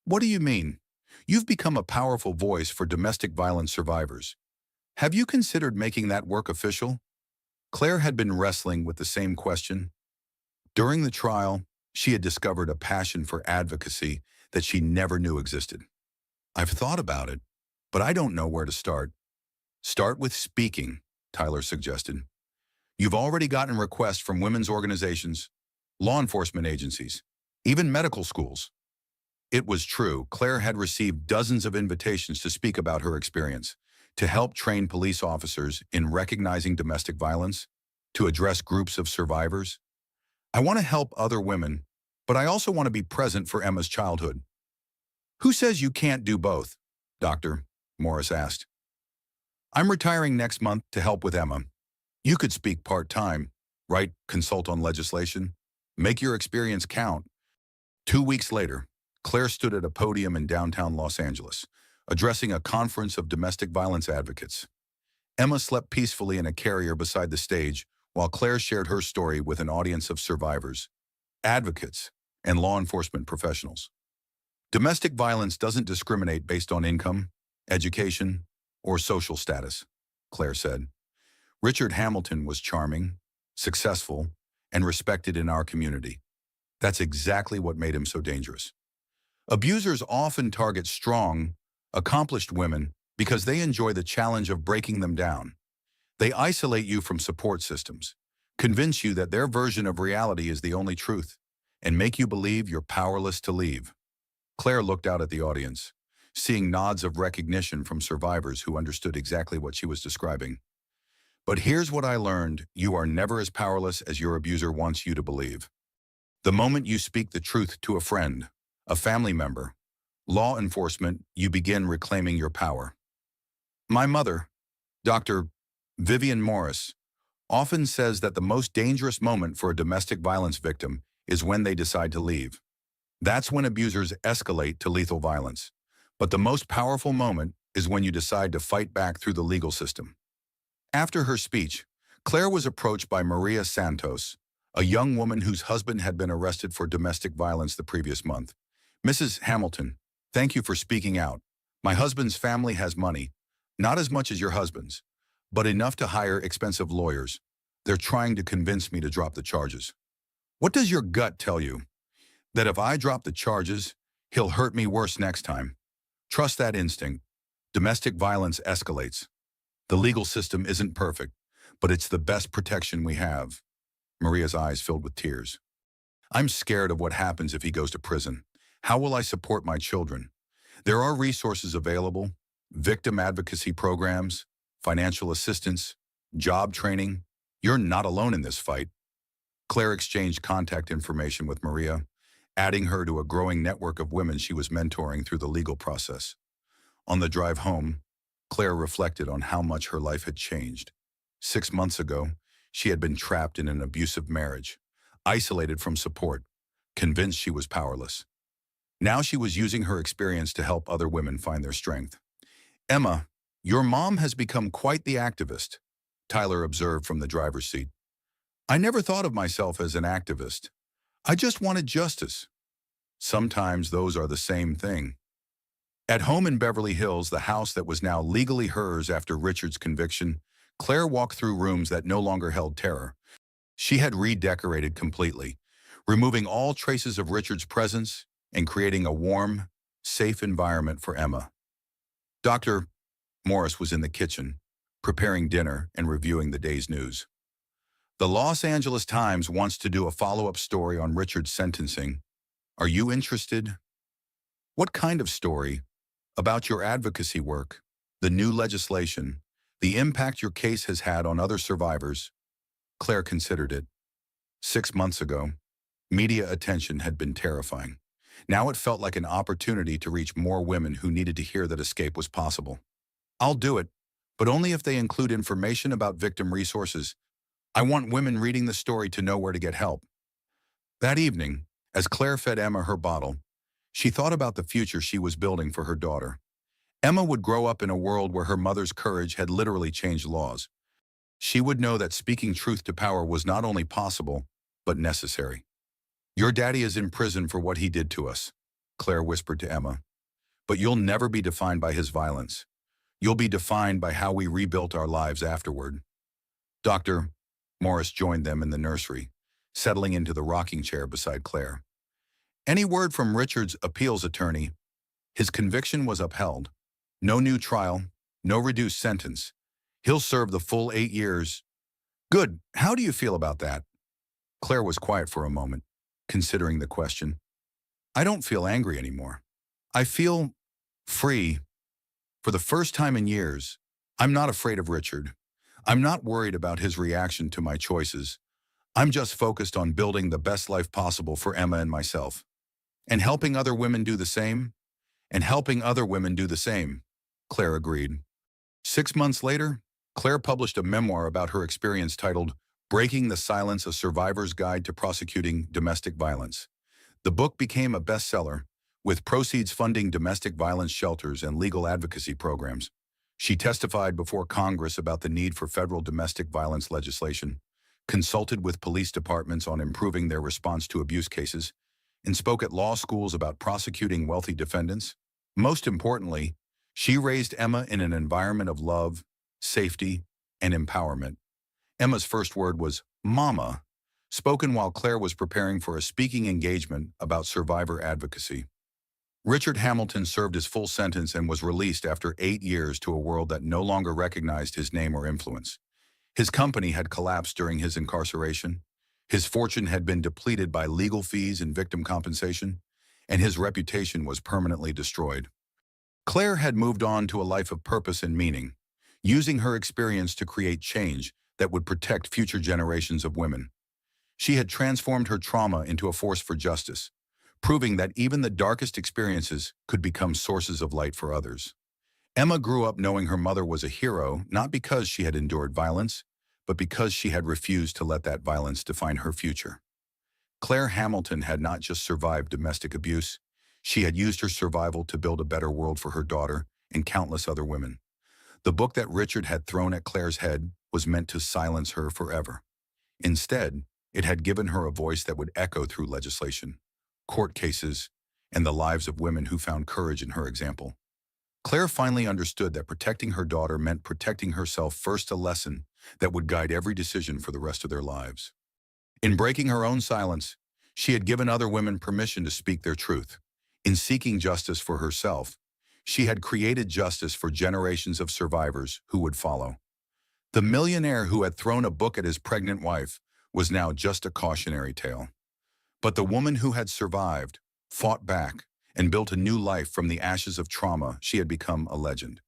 "What do you mean?" "You've become a powerful voice for domestic violence survivors. Have you considered making that work official?" Claire had been wrestling with the same question. During the trial, she had discovered a passion for advocacy that she never knew existed. "I've thought about it, but I don't know where to start." "Start with speaking," Tyler suggested. "You've already gotten requests from women's organizations, law enforcement agencies, even medical schools." It was true. Claire had received dozens of invitations to speak about her experience, to help train police officers in recognizing domestic violence, to address groups of survivors. "I want to help other women, but I also want to be present for Emma's childhood." "Who says you can't do both?" Dr. Morris asked. "I'm retiring next month to help with Emma. You could speak part-time, right? Consult on legislation. Make your experience count." 2 weeks later, Claire stood at a podium in downtown Los Angeles, addressing a conference of domestic violence advocates. Emma slept peacefully in a carrier beside the stage, while Claire shared her story with an audience of survivors, advocates, and law enforcement professionals. "Domestic violence doesn't discriminate based on income, education, or social status," Claire said. "Richard Hamilton was charming, successful, and respected in our community. That's exactly what made him so dangerous. Abusers often target strong, accomplished women because they enjoy the challenge of breaking them down. They isolate you from support systems, convince you that their version of reality is the only truth, and make you believe you're powerless to leave." Claire looked out at the audience, seeing nods of recognition from survivors who understood exactly what she was describing. "But here's what I learned: you are never as powerless as your abuser wants you to believe. The moment you speak the truth to a friend, a family member, law enforcement, you begin reclaiming your power." My mother, Dr. Vivian Morris, often says that the most dangerous moment for a domestic violence victim is when they decide to leave. That's when abusers escalate to lethal violence. But the most powerful moment is when you decide to fight back through the legal system. After her speech, Claire was approached by Maria Santos, a young woman whose husband had been arrested for domestic violence the previous month. Mrs. Hamilton, thank you for speaking out. My husband's family has money, not as much as your husband's, but enough to hire expensive lawyers. They're trying to convince me to drop the charges. What does your gut tell you? That if I drop the charges, he'll hurt me worse next time. Trust that instinct. Domestic violence escalates. The legal system isn't perfect, but it's the best protection we have. Maria's eyes filled with tears. I'm scared of what happens if he goes to prison. How will I support my children? There are resources available, victim advocacy programs, financial assistance, job training. You're not alone in this fight. Claire exchanged contact information with Maria, adding her to a growing network of women she was mentoring through the legal process. On the drive home, Claire reflected on how much her life had changed. 6 months ago, she had been trapped in an abusive marriage, isolated from support, convinced she was powerless. Now she was using her experience to help other women find their strength. Emma, your mom has become quite the activist, Tyler observed from the driver's seat. I never thought of myself as an activist. I just wanted justice. Sometimes those are the same thing. At home in Beverly Hills, the house that was now legally hers after Richard's conviction, Claire walked through rooms that no longer held terror. She had redecorated completely, removing all traces of Richard's presence and creating a warm, safe environment for Emma. Dr. Morris was in the kitchen, preparing dinner and reviewing the day's news. The Los Angeles Times wants to do a follow-up story on Richard's sentencing. Are you interested? What kind of story? About your advocacy work, the new legislation, the impact your case has had on other survivors? Claire considered it. 6 months ago, media attention had been terrifying. Now it felt like an opportunity to reach more women who needed to hear that escape was possible. I'll do it, but only if they include information about victim resources. I want women reading the story to know where to get help. That evening, as Claire fed Emma her bottle, she thought about the future she was building for her daughter. Emma would grow up in a world where her mother's courage had literally changed laws. She would know that speaking truth to power was not only possible, but necessary. Your daddy is in prison for what he did to us, Claire whispered to Emma. But you'll never be defined by his violence. You'll be defined by how we rebuilt our lives afterward. Dr. Morris joined them in the nursery, settling into the rocking chair beside Claire. Any word from Richard's appeals attorney? His conviction was upheld. No new trial, no reduced sentence. He'll serve the full 8 years. Good. How do you feel about that? Claire was quiet for a moment, considering the question. I don't feel angry anymore. I feel free. For the first time in years, I'm not afraid of Richard. I'm not worried about his reaction to my choices. I'm just focused on building the best life possible for Emma and myself. And helping other women do the same. Claire agreed. 6 months later, Claire published a memoir about her experience titled Breaking the Silence: A Survivor's Guide to Prosecuting Domestic Violence. The book became a bestseller, with proceeds funding domestic violence shelters and legal advocacy programs. She testified before Congress about the need for federal domestic violence legislation, consulted with police departments on improving their response to abuse cases, and spoke at law schools about prosecuting wealthy defendants. Most importantly, she raised Emma in an environment of love, safety, and empowerment. Emma's first word was "Mama," spoken while Claire was preparing for a speaking engagement about survivor advocacy. Richard Hamilton served his full sentence and was released after 8 years to a world that no longer recognized his name or influence. His company had collapsed during his incarceration. His fortune had been depleted by legal fees and victim compensation, and his reputation was permanently destroyed. Claire had moved on to a life of purpose and meaning, using her experience to create change that would protect future generations of women. She had transformed her trauma into a force for justice, proving that even the darkest experiences could become sources of light for others. Emma grew up knowing her mother was a hero, not because she had endured violence, but because she had refused to let that violence define her future. Claire Hamilton had not just survived domestic abuse, She had used her survival to build a better world for her daughter and countless other women. The book that Richard had thrown at Claire's head was meant to silence her forever. Instead, it had given her a voice that would echo through legislation, court cases, and the lives of women who found courage in her example. Claire finally understood that protecting her daughter meant protecting herself first, a lesson that would guide every decision for the rest of their lives. In breaking her own silence, she had given other women permission to speak their truth. In seeking justice for herself, she had created justice for generations of survivors who would follow. The millionaire who had thrown a book at his pregnant wife was now just a cautionary tale. But the woman who had survived, fought back, and built a new life from the ashes of trauma, she had become a legend.